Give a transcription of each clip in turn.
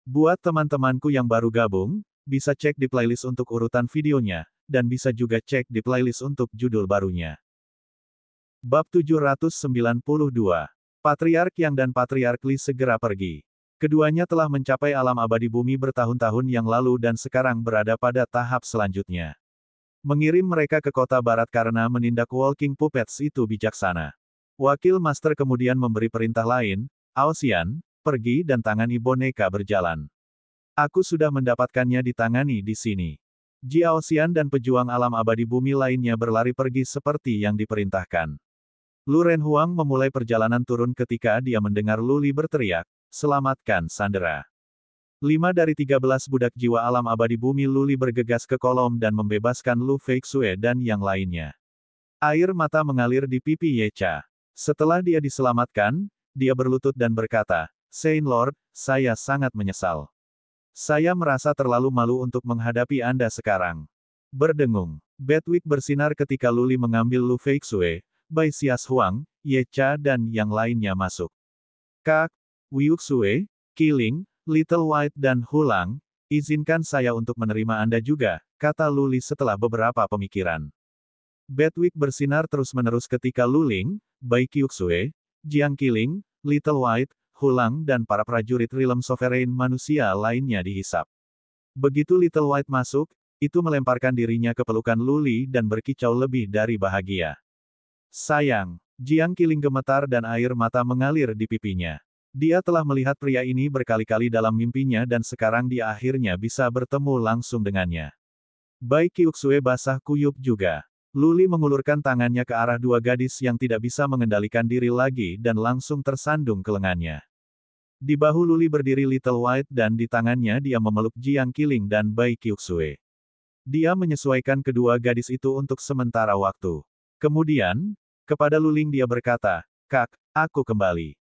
Buat teman-temanku yang baru gabung, bisa cek di playlist untuk urutan videonya, dan bisa juga cek di playlist untuk judul barunya. Bab 792. Patriark Yang dan Patriark Li segera pergi. Keduanya telah mencapai alam abadi bumi bertahun-tahun yang lalu dan sekarang berada pada tahap selanjutnya. Mengirim mereka ke kota barat karena menindak Walking Puppets itu bijaksana. Wakil Master kemudian memberi perintah lain, Aosian, pergi dan tangani boneka berjalan. Aku sudah mendapatkannya ditangani di sini. Ji Aosian dan pejuang alam abadi bumi lainnya berlari pergi seperti yang diperintahkan. Lu Renhuang memulai perjalanan turun ketika dia mendengar Lu Li berteriak, "Selamatkan Sandera." 5 dari 13 budak jiwa alam abadi bumi Lu Li bergegas ke kolom dan membebaskan Lu Feixue dan yang lainnya. Air mata mengalir di pipi Yecha. Setelah dia diselamatkan, dia berlutut dan berkata, "Saint Lord, saya sangat menyesal. Saya merasa terlalu malu untuk menghadapi Anda sekarang." Berdengung. Bedwick bersinar ketika Lu Li mengambil Lu Feixue, Bai Xias Huang, Yecha dan yang lainnya masuk. "Kak, Wiyuxue, Qiling, Little White dan Hulang, izinkan saya untuk menerima Anda juga," kata Lu Li setelah beberapa pemikiran. Bedwick bersinar terus-menerus ketika Lu Ling, Bai Qiuxue, Jiang Qiling, Little White, Hulang dan para prajurit Realm Sovereign manusia lainnya dihisap. Begitu Little White masuk, itu melemparkan dirinya ke pelukan Lu Li dan berkicau lebih dari bahagia. Sayang, Jiang Qiling gemetar dan air mata mengalir di pipinya. Dia telah melihat pria ini berkali-kali dalam mimpinya dan sekarang dia akhirnya bisa bertemu langsung dengannya. Bai Qiuxue basah kuyup juga. Lu Li mengulurkan tangannya ke arah dua gadis yang tidak bisa mengendalikan diri lagi dan langsung tersandung ke lengannya. Di bahu Lu Li berdiri Little White dan di tangannya dia memeluk Jiang Qiling dan Bai Qiuxue. Dia menyesuaikan kedua gadis itu untuk sementara waktu. Kemudian, kepada Lu Ling dia berkata, "Kak, aku kembali."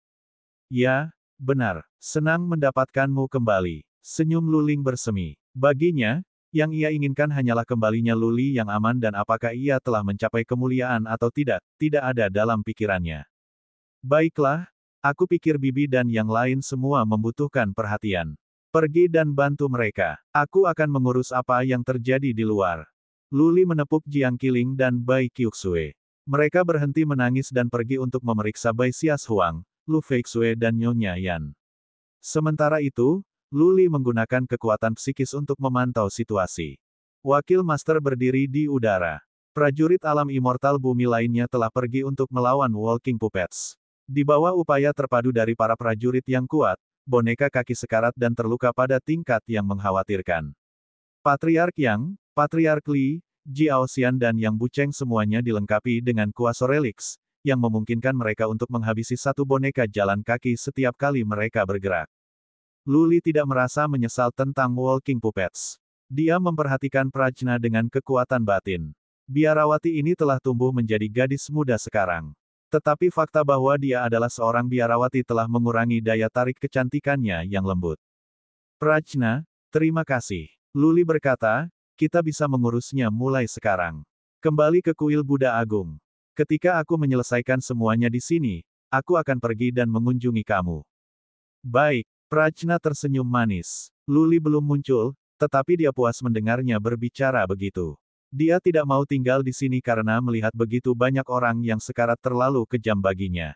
"Ya, benar. Senang mendapatkanmu kembali." Senyum Lu Ling bersemi. Baginya, yang ia inginkan hanyalah kembalinya Lu Li yang aman dan apakah ia telah mencapai kemuliaan atau tidak ada dalam pikirannya. "Baiklah, aku pikir Bibi dan yang lain semua membutuhkan perhatian. Pergi dan bantu mereka. Aku akan mengurus apa yang terjadi di luar." Lu Li menepuk Jiang Qiling dan Bai Qiuxue. Mereka berhenti menangis dan pergi untuk memeriksa Bai Xias Huang, Lu Feixue dan Nyonya Yan. Sementara itu, Lu Li menggunakan kekuatan psikis untuk memantau situasi. Wakil Master berdiri di udara. Prajurit alam immortal bumi lainnya telah pergi untuk melawan Walking Puppets. Di bawah upaya terpadu dari para prajurit yang kuat, boneka kaki sekarat dan terluka pada tingkat yang mengkhawatirkan. Patriark Yang, Patriark Li, Ji Aosian dan Yang Bucheng semuanya dilengkapi dengan kuasa reliks, yang memungkinkan mereka untuk menghabisi satu boneka jalan kaki setiap kali mereka bergerak. Lu Li tidak merasa menyesal tentang Walking Puppets. Dia memperhatikan Prajna dengan kekuatan batin. Biarawati ini telah tumbuh menjadi gadis muda sekarang. Tetapi fakta bahwa dia adalah seorang biarawati telah mengurangi daya tarik kecantikannya yang lembut. "Prajna, terima kasih." Lu Li berkata, "Kita bisa mengurusnya mulai sekarang. Kembali ke kuil Buddha Agung. Ketika aku menyelesaikan semuanya di sini, aku akan pergi dan mengunjungi kamu." "Baik." Prajna tersenyum manis. Lu Li belum muncul, tetapi dia puas mendengarnya berbicara begitu. Dia tidak mau tinggal di sini karena melihat begitu banyak orang yang sekarat terlalu kejam baginya.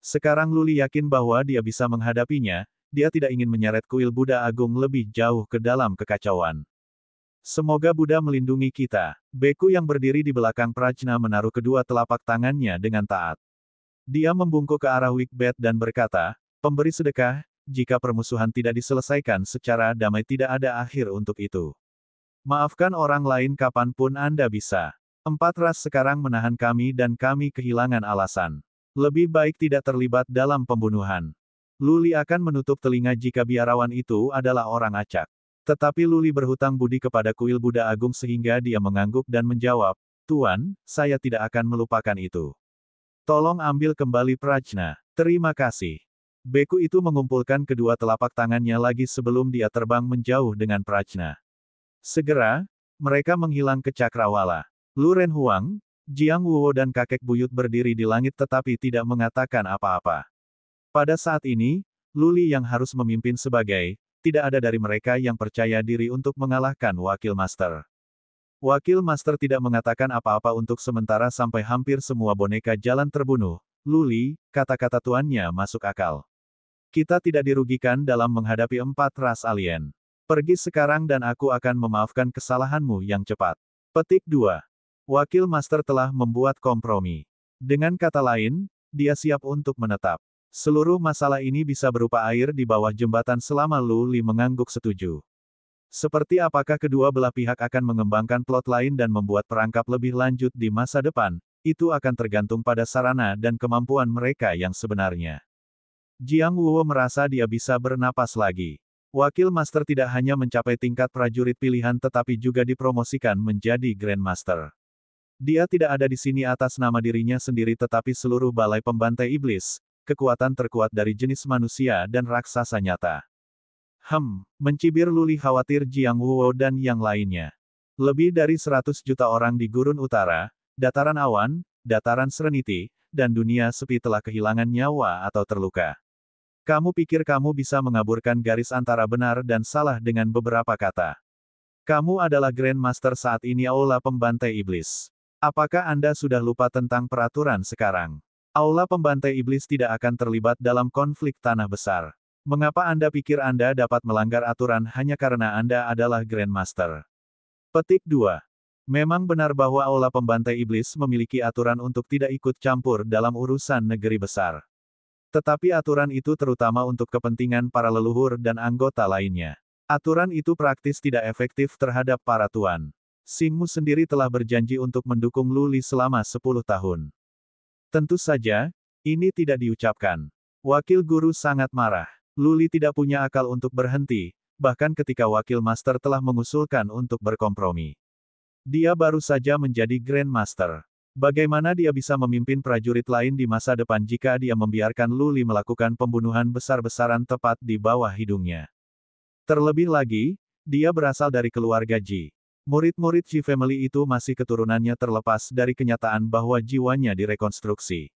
Sekarang Lu Li yakin bahwa dia bisa menghadapinya, dia tidak ingin menyeret kuil Buddha Agung lebih jauh ke dalam kekacauan. "Semoga Buddha melindungi kita." Beku yang berdiri di belakang Prajna menaruh kedua telapak tangannya dengan taat. Dia membungkuk ke arah Wigbet dan berkata, "Pemberi sedekah, jika permusuhan tidak diselesaikan secara damai tidak ada akhir untuk itu. Maafkan orang lain kapanpun Anda bisa. 4 ras sekarang menahan kami dan kami kehilangan alasan. Lebih baik tidak terlibat dalam pembunuhan." Lu Li akan menutup telinga jika biarawan itu adalah orang acak. Tetapi Lu Li berhutang budi kepada kuil Buddha Agung sehingga dia mengangguk dan menjawab, "Tuan, saya tidak akan melupakan itu. Tolong ambil kembali Prajna." "Terima kasih." Beku itu mengumpulkan kedua telapak tangannya lagi sebelum dia terbang menjauh dengan Prajna. Segera, mereka menghilang ke cakrawala. Lu Renhuang, Jiang Wuo dan kakek buyut berdiri di langit tetapi tidak mengatakan apa-apa. Pada saat ini, Lu Li yang harus memimpin sebagai tidak ada dari mereka yang percaya diri untuk mengalahkan Wakil Master. Wakil Master tidak mengatakan apa-apa untuk sementara sampai hampir semua boneka jalan terbunuh. Luli, kata-kata tuannya masuk akal. Kita tidak dirugikan dalam menghadapi 4 ras alien. Pergi sekarang dan aku akan memaafkan kesalahanmu yang cepat. Petik 2. Wakil Master telah membuat kompromi. Dengan kata lain, dia siap untuk menetap. Seluruh masalah ini bisa berupa air di bawah jembatan selama Lu Li mengangguk setuju. Seperti apakah kedua belah pihak akan mengembangkan plot lain dan membuat perangkap lebih lanjut di masa depan, itu akan tergantung pada sarana dan kemampuan mereka yang sebenarnya. Jiang Wuo merasa dia bisa bernapas lagi. Wakil Master tidak hanya mencapai tingkat prajurit pilihan tetapi juga dipromosikan menjadi Grandmaster. Dia tidak ada di sini atas nama dirinya sendiri tetapi seluruh balai pembantai iblis, kekuatan terkuat dari jenis manusia dan raksasa nyata. Mencibir Luli khawatir Jiang Wuo dan yang lainnya. Lebih dari 100 juta orang di Gurun Utara, Dataran Awan, Dataran Serenity, dan dunia sepi telah kehilangan nyawa atau terluka. Kamu pikir kamu bisa mengaburkan garis antara benar dan salah dengan beberapa kata. Kamu adalah Grandmaster saat ini Aula Pembantai Iblis. Apakah Anda sudah lupa tentang peraturan sekarang? Aula Pembantai Iblis tidak akan terlibat dalam konflik tanah besar. Mengapa Anda pikir Anda dapat melanggar aturan hanya karena Anda adalah Grandmaster? Petik 2. Memang benar bahwa Aula Pembantai Iblis memiliki aturan untuk tidak ikut campur dalam urusan negeri besar. Tetapi aturan itu terutama untuk kepentingan para leluhur dan anggota lainnya. Aturan itu praktis tidak efektif terhadap para tuan. Xingmu sendiri telah berjanji untuk mendukung Lu Li selama 10 tahun. Tentu saja, ini tidak diucapkan. Wakil guru sangat marah. Lu Li tidak punya akal untuk berhenti, bahkan ketika Wakil Master telah mengusulkan untuk berkompromi. Dia baru saja menjadi Grandmaster. Bagaimana dia bisa memimpin prajurit lain di masa depan jika dia membiarkan Lu Li melakukan pembunuhan besar-besaran tepat di bawah hidungnya? Terlebih lagi, dia berasal dari keluarga Ji. Murid-murid Ji Family itu masih keturunannya terlepas dari kenyataan bahwa jiwanya direkonstruksi.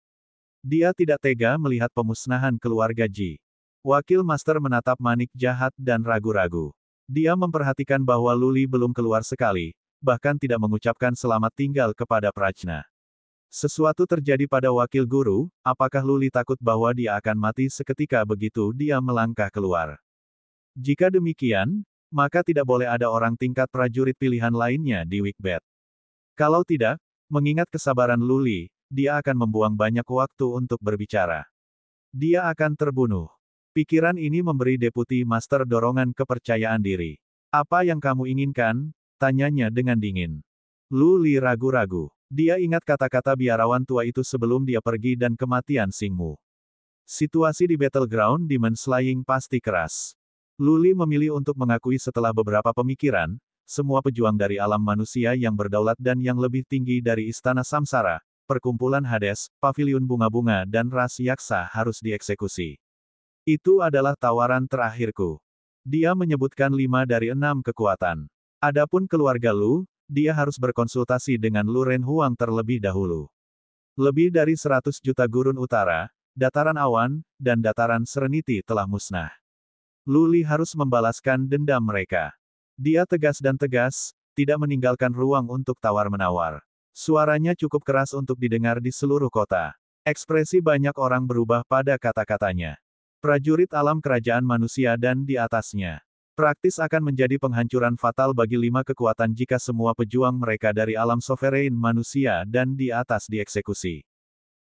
Dia tidak tega melihat pemusnahan keluarga Ji. Wakil Master menatap Manik jahat dan ragu-ragu. Dia memperhatikan bahwa Lu Li belum keluar sekali, bahkan tidak mengucapkan selamat tinggal kepada Prajna. Sesuatu terjadi pada wakil guru, apakah Lu Li takut bahwa dia akan mati seketika begitu dia melangkah keluar? Jika demikian, maka tidak boleh ada orang tingkat prajurit pilihan lainnya di Wigbet. Kalau tidak, mengingat kesabaran Lu Li, dia akan membuang banyak waktu untuk berbicara. Dia akan terbunuh. Pikiran ini memberi Deputi Master dorongan kepercayaan diri. Apa yang kamu inginkan? Tanyanya dengan dingin. Lu Li ragu-ragu. Dia ingat kata-kata biarawan tua itu sebelum dia pergi dan kematian Xingmu. Situasi di Battleground Demon Slaying pasti keras. Lu Li memilih untuk mengakui setelah beberapa pemikiran, semua pejuang dari alam manusia yang berdaulat dan yang lebih tinggi dari Istana Samsara, Perkumpulan Hades, Paviliun Bunga-Bunga dan ras Yaksa harus dieksekusi. Itu adalah tawaran terakhirku. Dia menyebutkan 5 dari 6 kekuatan. Adapun keluarga Lu, dia harus berkonsultasi dengan Lu Renhuang terlebih dahulu. Lebih dari 100 juta gurun utara, Dataran Awan, dan Dataran Serenity telah musnah. Lu Li harus membalaskan dendam mereka. Dia tegas dan tegas, tidak meninggalkan ruang untuk tawar-menawar. Suaranya cukup keras untuk didengar di seluruh kota. Ekspresi banyak orang berubah pada kata-katanya. Prajurit alam kerajaan manusia dan di atasnya. Praktis akan menjadi penghancuran fatal bagi 5 kekuatan jika semua pejuang mereka dari alam sovereign manusia dan di atas dieksekusi.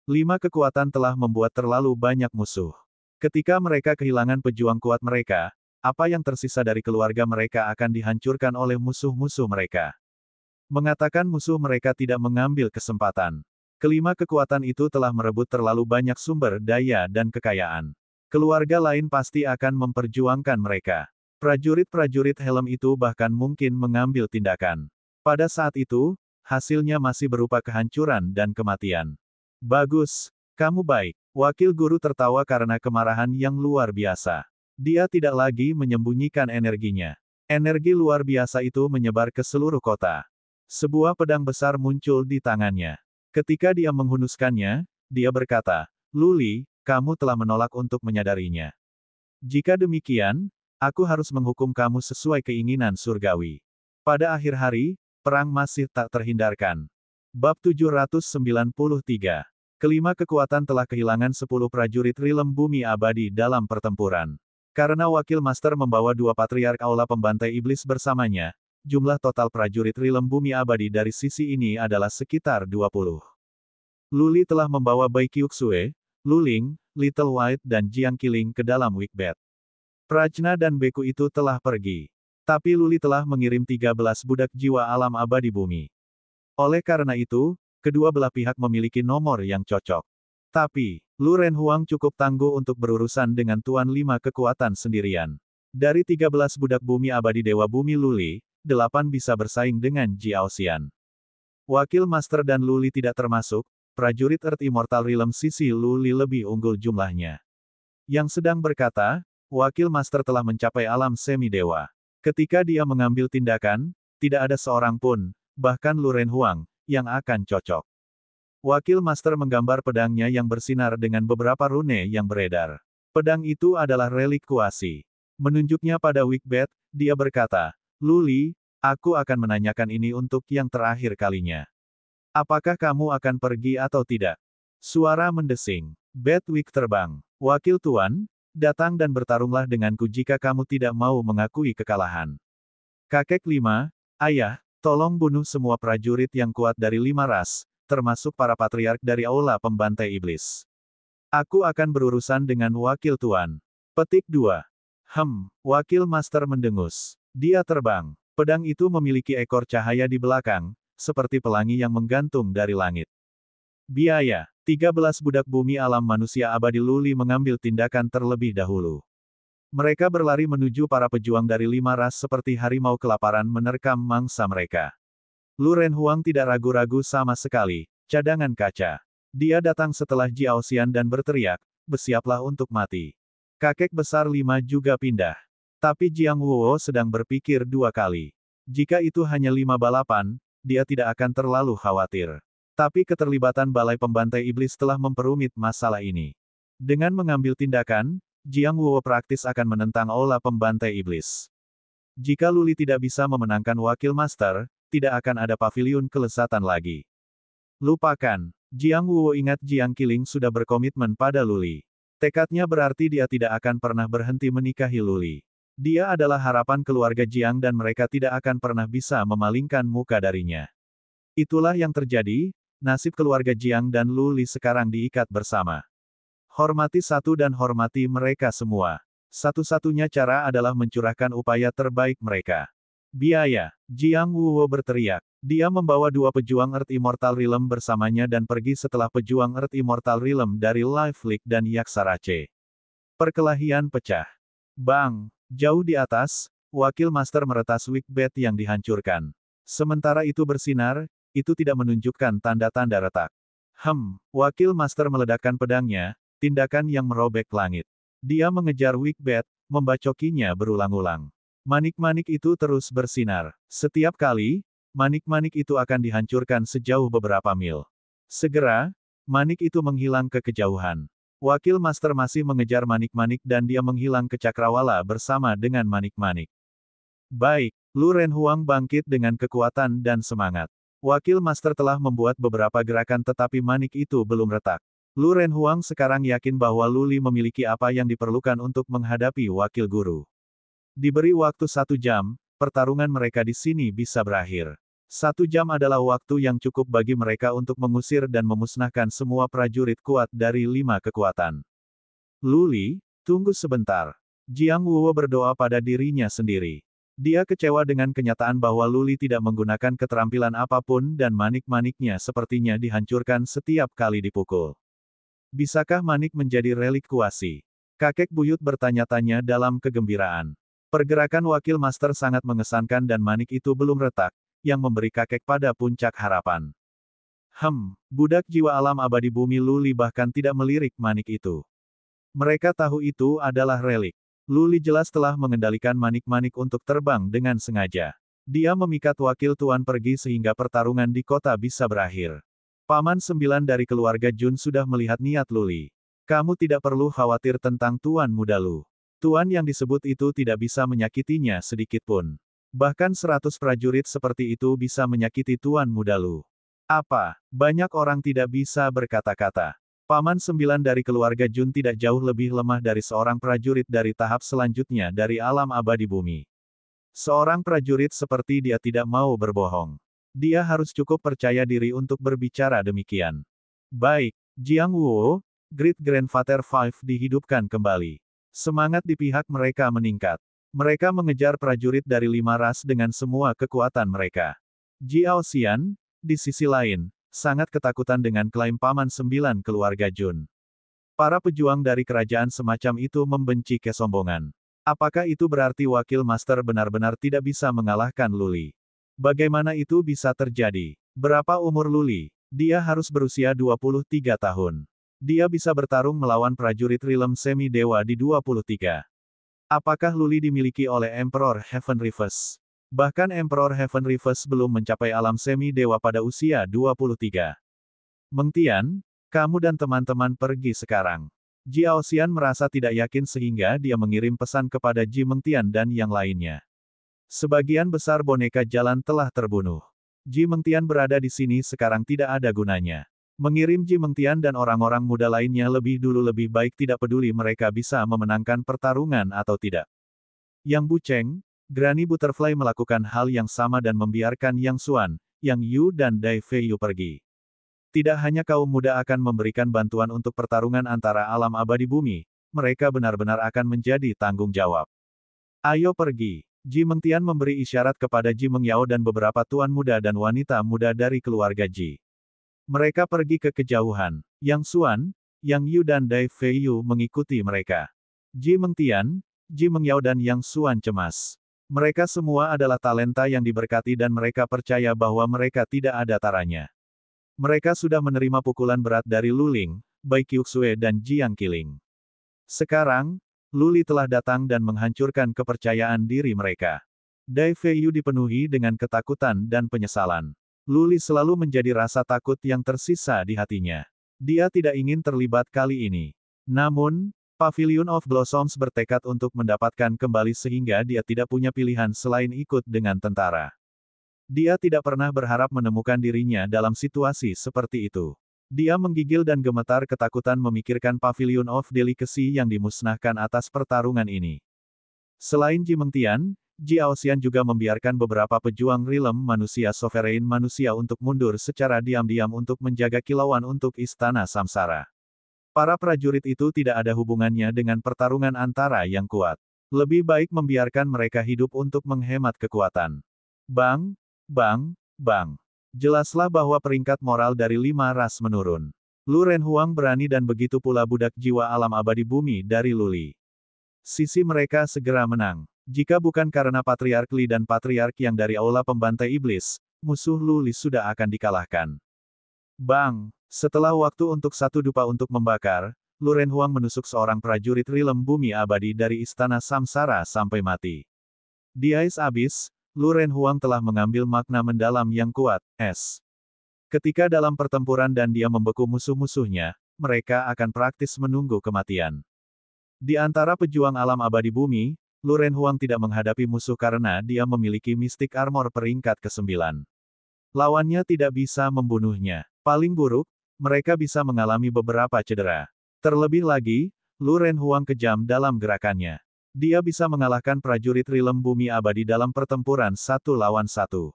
5 kekuatan telah membuat terlalu banyak musuh. Ketika mereka kehilangan pejuang kuat mereka, apa yang tersisa dari keluarga mereka akan dihancurkan oleh musuh-musuh mereka. Mengatakan musuh mereka tidak mengambil kesempatan. Kelima kekuatan itu telah merebut terlalu banyak sumber daya dan kekayaan. Keluarga lain pasti akan memperjuangkan mereka. Prajurit-prajurit helm itu bahkan mungkin mengambil tindakan. Pada saat itu, hasilnya masih berupa kehancuran dan kematian. Bagus, kamu baik. Wakil guru tertawa karena kemarahan yang luar biasa. Dia tidak lagi menyembunyikan energinya. Energi luar biasa itu menyebar ke seluruh kota. Sebuah pedang besar muncul di tangannya. Ketika dia menghunuskannya, dia berkata, "Lu Li, kamu telah menolak untuk menyadarinya. Jika demikian, Aku harus menghukum kamu sesuai keinginan surgawi. Pada akhir hari, perang masih tak terhindarkan. Bab 793. Kelima kekuatan telah kehilangan 10 prajurit Rilem Bumi Abadi dalam pertempuran. Karena Wakil Master membawa 2 Patriark Aula Pembantai Iblis bersamanya, jumlah total prajurit Rilem Bumi Abadi dari sisi ini adalah sekitar 20. Luli telah membawa Bai Kyuksue, Luling, Little White dan Jiang Qiling ke dalam Wikbet. Prajna dan Beku itu telah pergi. Tapi Luli telah mengirim 13 budak jiwa alam abadi bumi. Oleh karena itu, kedua belah pihak memiliki nomor yang cocok. Tapi, Lu Renhuang cukup tangguh untuk berurusan dengan Tuan Lima Kekuatan sendirian. Dari 13 budak bumi abadi Dewa Bumi Luli, 8 bisa bersaing dengan Jiao Xian. Wakil Master dan Luli tidak termasuk, prajurit Earth Immortal Realm sisi Luli lebih unggul jumlahnya. Yang sedang berkata, Wakil Master telah mencapai alam semi-dewa. Ketika dia mengambil tindakan, tidak ada seorang pun, bahkan Lu Renhuang, yang akan cocok. Wakil Master menggambar pedangnya yang bersinar dengan beberapa rune yang beredar. Pedang itu adalah relik kuasi. Menunjuknya pada Wikbet, dia berkata, Luli, aku akan menanyakan ini untuk yang terakhir kalinya. Apakah kamu akan pergi atau tidak? Suara mendesing. Bedwick terbang. Wakil Tuan, datang dan bertarunglah denganku jika kamu tidak mau mengakui kekalahan. Kakek 5, ayah, tolong bunuh semua prajurit yang kuat dari 5 ras, termasuk para patriark dari Aula Pembantai Iblis. Aku akan berurusan dengan Wakil Tuan. Petik 2. Wakil Master mendengus. Dia terbang. Pedang itu memiliki ekor cahaya di belakang, seperti pelangi yang menggantung dari langit. Biaya. 13 budak bumi alam manusia abadi Luli mengambil tindakan terlebih dahulu. Mereka berlari menuju para pejuang dari 5 ras seperti harimau kelaparan menerkam mangsa mereka. Lu Renhuang tidak ragu-ragu sama sekali, cadangan kaca. Dia datang setelah Jiao Xian dan berteriak, bersiaplah untuk mati. Kakek besar 5 juga pindah. Tapi Jiang Wuo sedang berpikir 2 kali. Jika itu hanya 5 balapan, dia tidak akan terlalu khawatir. Tapi keterlibatan Balai Pembantai Iblis telah memperumit masalah ini. Dengan mengambil tindakan, Jiang Wuo praktis akan menentang Aula Pembantai Iblis. Jika Luli tidak bisa memenangkan Wakil Master, tidak akan ada paviliun kelezatan lagi. Lupakan. Jiang Wuo ingat Jiang Qiling sudah berkomitmen pada Luli. Tekadnya berarti dia tidak akan pernah berhenti menikahi Luli. Dia adalah harapan keluarga Jiang dan mereka tidak akan pernah bisa memalingkan muka darinya. Itulah yang terjadi. Nasib keluarga Jiang dan Luli sekarang diikat bersama. Hormati satu dan hormati mereka semua. Satu-satunya cara adalah mencurahkan upaya terbaik mereka. Biaya. Jiang Wuo berteriak. Dia membawa 2 pejuang Earth Immortal Realm bersamanya dan pergi setelah pejuang Earth Immortal Realm dari Life League dan Yaksarace. Perkelahian pecah. Bang! Jauh di atas, Wakil Master meretas Wikbet yang dihancurkan. Sementara itu bersinar, itu tidak menunjukkan tanda-tanda retak. Wakil Master meledakkan pedangnya, tindakan yang merobek langit. Dia mengejar Wikbet, membacokinya berulang-ulang. Manik-manik itu terus bersinar. Setiap kali, manik-manik itu akan dihancurkan sejauh beberapa mil. Segera, manik itu menghilang ke kejauhan. Wakil Master masih mengejar manik-manik dan dia menghilang ke cakrawala bersama dengan manik-manik. Baik, Lu Renhuang bangkit dengan kekuatan dan semangat. Wakil Master telah membuat beberapa gerakan tetapi manik itu belum retak. Lu Renhuang sekarang yakin bahwa Luli memiliki apa yang diperlukan untuk menghadapi Wakil Guru. Diberi waktu 1 jam, pertarungan mereka di sini bisa berakhir. 1 jam adalah waktu yang cukup bagi mereka untuk mengusir dan memusnahkan semua prajurit kuat dari 5 kekuatan. Luli, tunggu sebentar. Jiang Wuo berdoa pada dirinya sendiri. Dia kecewa dengan kenyataan bahwa Luli tidak menggunakan keterampilan apapun dan manik-maniknya sepertinya dihancurkan setiap kali dipukul. Bisakah manik menjadi relik kuasi? Kakek buyut bertanya-tanya dalam kegembiraan. Pergerakan Wakil Master sangat mengesankan dan manik itu belum retak, yang memberi kakek pada puncak harapan. Budak jiwa alam abadi bumi Luli bahkan tidak melirik manik itu. Mereka tahu itu adalah relik. Luli jelas telah mengendalikan manik-manik untuk terbang dengan sengaja. Dia memikat Wakil Tuan pergi sehingga pertarungan di kota bisa berakhir. Paman 9 dari keluarga Jun sudah melihat niat Luli. Kamu tidak perlu khawatir tentang Tuan Muda Lu. Tuan yang disebut itu tidak bisa menyakitinya sedikitpun. Bahkan 100 prajurit seperti itu bisa menyakiti Tuan Muda Lu. Apa? Banyak orang tidak bisa berkata-kata. Paman 9 dari keluarga Jun tidak jauh lebih lemah dari seorang prajurit dari tahap selanjutnya dari alam abadi bumi. Seorang prajurit seperti dia tidak mau berbohong. Dia harus cukup percaya diri untuk berbicara demikian. Baik, Jiang Wuo, Great Grandfather Five dihidupkan kembali. Semangat di pihak mereka meningkat. Mereka mengejar prajurit dari 5 ras dengan semua kekuatan mereka. Jiao Xian, di sisi lain, sangat ketakutan dengan klaim Paman 9 keluarga Jun. Para pejuang dari kerajaan semacam itu membenci kesombongan. Apakah itu berarti wakil master benar-benar tidak bisa mengalahkan Luli? Bagaimana itu bisa terjadi? Berapa umur Luli? Dia harus berusia 23 tahun. Dia bisa bertarung melawan prajurit Rilem Semi Dewa di 23. Apakah Luli dimiliki oleh Emperor Heaven Reverse? Bahkan Emperor Heaven Reverse belum mencapai alam semi dewa pada usia 23. Meng Tian, kamu dan teman-teman pergi sekarang. Jiao Xian merasa tidak yakin sehingga dia mengirim pesan kepada Ji Meng Tian dan yang lainnya. Sebagian besar boneka jalan telah terbunuh. Ji Meng Tian berada di sini sekarang tidak ada gunanya. Mengirim Ji Meng Tian dan orang-orang muda lainnya lebih dulu lebih baik tidak peduli mereka bisa memenangkan pertarungan atau tidak. Yang Bucheng, Granny Butterfly melakukan hal yang sama dan membiarkan Yang Xuan, Yang Yu dan Dai Feiyu pergi. Tidak hanya kaum muda akan memberikan bantuan untuk pertarungan antara alam abadi bumi, mereka benar-benar akan menjadi tanggung jawab. Ayo pergi. Ji Meng Tian memberi isyarat kepada Ji Meng Yao dan beberapa tuan muda dan wanita muda dari keluarga Ji. Mereka pergi ke kejauhan. Yang Xuan, Yang Yu dan Dai Feiyu mengikuti mereka. Ji Meng Tian, Ji Meng Yao dan Yang Xuan cemas. Mereka semua adalah talenta yang diberkati dan mereka percaya bahwa mereka tidak ada taranya. Mereka sudah menerima pukulan berat dari Luling, Bai Qiuxue dan Jiang Qiling. Sekarang, Luli telah datang dan menghancurkan kepercayaan diri mereka. Dai Feiyu dipenuhi dengan ketakutan dan penyesalan. Luli selalu menjadi rasa takut yang tersisa di hatinya. Dia tidak ingin terlibat kali ini. Namun, Pavilion of Blossoms bertekad untuk mendapatkan kembali sehingga dia tidak punya pilihan selain ikut dengan tentara. Dia tidak pernah berharap menemukan dirinya dalam situasi seperti itu. Dia menggigil dan gemetar ketakutan memikirkan Pavilion of Delicacy yang dimusnahkan atas pertarungan ini. Selain Ji Meng Tian, Jiao Xian juga membiarkan beberapa pejuang Rilem manusia sovereign manusia untuk mundur secara diam-diam untuk menjaga kilauan untuk Istana Samsara. Para prajurit itu tidak ada hubungannya dengan pertarungan antara yang kuat. Lebih baik membiarkan mereka hidup untuk menghemat kekuatan. Bang, bang, bang. Jelaslah bahwa peringkat moral dari 5 ras menurun. Lu Renhuang berani dan begitu pula budak jiwa alam abadi bumi dari Luli. Sisi mereka segera menang. Jika bukan karena Patriark Li dan Patriark yang dari Aula Pembantai Iblis, musuh Luli sudah akan dikalahkan. Bang! Setelah waktu untuk satu dupa untuk membakar, Lu Renhuang menusuk seorang prajurit Rilem bumi abadi dari Istana Samsara sampai mati. Di Ais Abyss, Lu Renhuang telah mengambil makna mendalam yang kuat, S. Ketika dalam pertempuran dan dia membeku musuh-musuhnya, mereka akan praktis menunggu kematian. Di antara pejuang alam abadi bumi, Lu Renhuang tidak menghadapi musuh karena dia memiliki Mystic Armor peringkat ke-9. Lawannya tidak bisa membunuhnya. Paling buruk, mereka bisa mengalami beberapa cedera. Terlebih lagi, Lu Renhuang kejam dalam gerakannya. Dia bisa mengalahkan prajurit Rilem bumi abadi dalam pertempuran 1 lawan 1.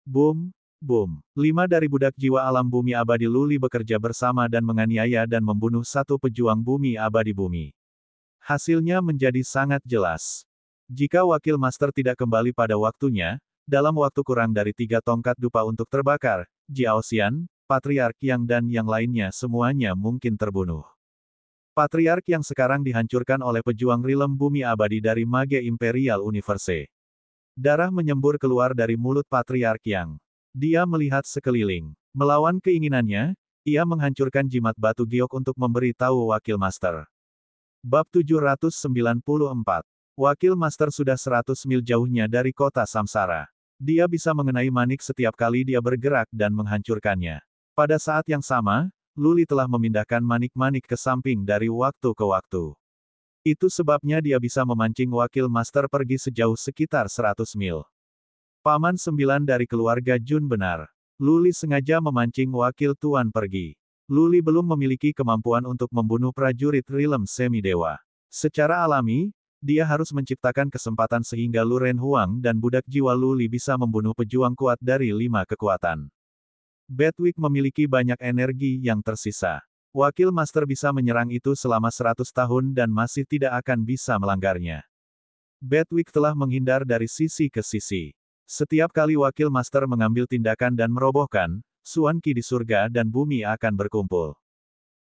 Boom, boom. 5 dari budak jiwa alam bumi abadi Luli bekerja bersama dan menganiaya dan membunuh 1 pejuang bumi abadi bumi. Hasilnya menjadi sangat jelas. Jika wakil master tidak kembali pada waktunya, dalam waktu kurang dari 3 tongkat dupa untuk terbakar, Jiao Xian, Patriark Yang dan yang lainnya semuanya mungkin terbunuh. Patriark Yang sekarang dihancurkan oleh pejuang Rilem bumi abadi dari Mage Imperial Universe. Darah menyembur keluar dari mulut Patriark Yang. Dia melihat sekeliling. Melawan keinginannya, ia menghancurkan jimat batu giok untuk memberi tahu wakil master. Bab 794. Wakil master sudah 100 mil jauhnya dari kota Samsara. Dia bisa mengenai manik setiap kali dia bergerak dan menghancurkannya. Pada saat yang sama, Luli telah memindahkan manik-manik ke samping dari waktu ke waktu. Itu sebabnya dia bisa memancing wakil master pergi sejauh sekitar 100 mil. Paman 9 dari keluarga Jun benar. Luli sengaja memancing wakil tuan pergi. Luli belum memiliki kemampuan untuk membunuh prajurit Rilem semi-dewa. Secara alami, dia harus menciptakan kesempatan sehingga Lu Ren Huang dan budak jiwa Luli bisa membunuh pejuang kuat dari 5 kekuatan. Bedwick memiliki banyak energi yang tersisa. Wakil master bisa menyerang itu selama 100 tahun dan masih tidak akan bisa melanggarnya. Bedwick telah menghindar dari sisi ke sisi. Setiap kali wakil master mengambil tindakan dan merobohkan, Xuan Qi di surga dan bumi akan berkumpul.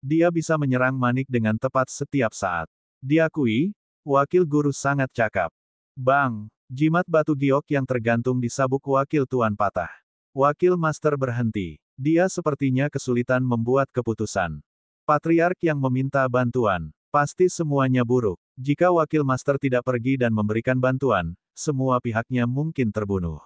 Dia bisa menyerang Manik dengan tepat setiap saat. Diakui, wakil guru sangat cakap. Bang! Jimat batu giok yang tergantung di sabuk wakil tuan patah. Wakil master berhenti. Dia sepertinya kesulitan membuat keputusan. Patriark yang meminta bantuan. Pasti semuanya buruk. Jika wakil master tidak pergi dan memberikan bantuan, semua pihaknya mungkin terbunuh.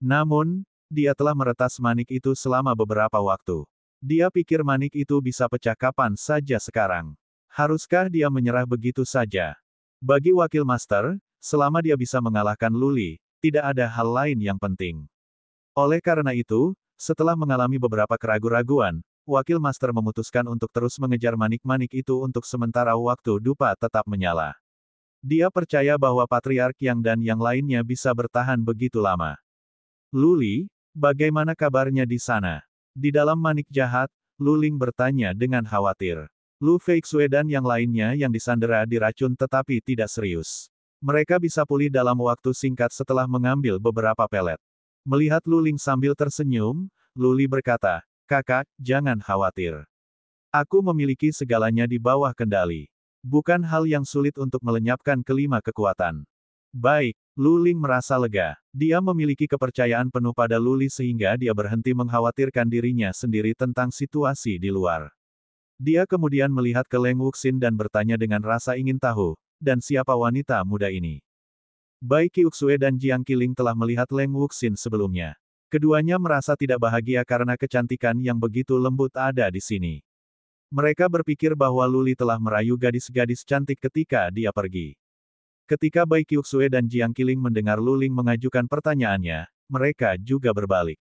Namun, dia telah meretas Manik itu selama beberapa waktu. Dia pikir Manik itu bisa pecah kapan saja sekarang. Haruskah dia menyerah begitu saja? Bagi wakil master, selama dia bisa mengalahkan Luli, tidak ada hal lain yang penting. Oleh karena itu, setelah mengalami beberapa keraguan-raguan, wakil master memutuskan untuk terus mengejar manik-manik itu untuk sementara waktu dupa tetap menyala. Dia percaya bahwa Patriark Yang dan yang lainnya bisa bertahan begitu lama. Luli, bagaimana kabarnya di sana? Di dalam manik jahat, Luling bertanya dengan khawatir. Lu Feixue dan yang lainnya yang disandera diracun tetapi tidak serius. Mereka bisa pulih dalam waktu singkat setelah mengambil beberapa pelet. Melihat Luling sambil tersenyum, Luli berkata, "Kakak, jangan khawatir. Aku memiliki segalanya di bawah kendali. Bukan hal yang sulit untuk melenyapkan kelima kekuatan." Baik, Luling merasa lega. Dia memiliki kepercayaan penuh pada Luli sehingga dia berhenti mengkhawatirkan dirinya sendiri tentang situasi di luar. Dia kemudian melihat ke Leng Wuxin dan bertanya dengan rasa ingin tahu, dan siapa wanita muda ini? Baik Qi Uxue dan Jiang Qiling telah melihat Leng Wuxin sebelumnya. Keduanya merasa tidak bahagia karena kecantikan yang begitu lembut ada di sini. Mereka berpikir bahwa Luli telah merayu gadis-gadis cantik ketika dia pergi. Ketika Bai Qiuxue dan Jiang Qiling mendengar Luling mengajukan pertanyaannya, mereka juga berbalik.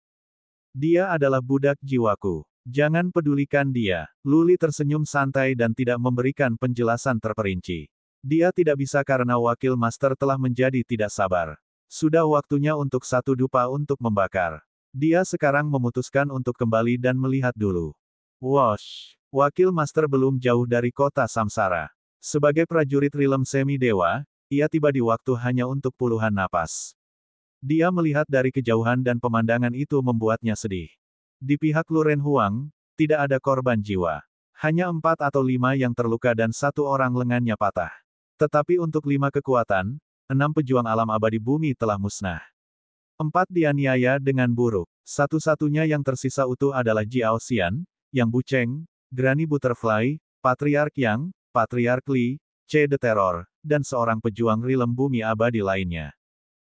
Dia adalah budak jiwaku. Jangan pedulikan dia. Luli tersenyum santai dan tidak memberikan penjelasan terperinci. Dia tidak bisa karena wakil master telah menjadi tidak sabar. Sudah waktunya untuk satu dupa untuk membakar. Dia sekarang memutuskan untuk kembali dan melihat dulu. Wosh! Wakil master belum jauh dari kota Samsara. Sebagai prajurit Rilem semi-dewa, ia tiba di waktu hanya untuk puluhan napas. Dia melihat dari kejauhan dan pemandangan itu membuatnya sedih. Di pihak Lu Ren Huang, tidak ada korban jiwa. Hanya 4 atau 5 yang terluka dan 1 orang lengannya patah. Tetapi untuk 5 kekuatan, 6 pejuang alam abadi bumi telah musnah. 4 dianiaya dengan buruk. Satu-satunya yang tersisa utuh adalah Jiao Xian, Yang Bucheng, Granny Butterfly, Patriark Yang, Patriark Li, C. The Terror, dan seorang pejuang Rilem bumi abadi lainnya.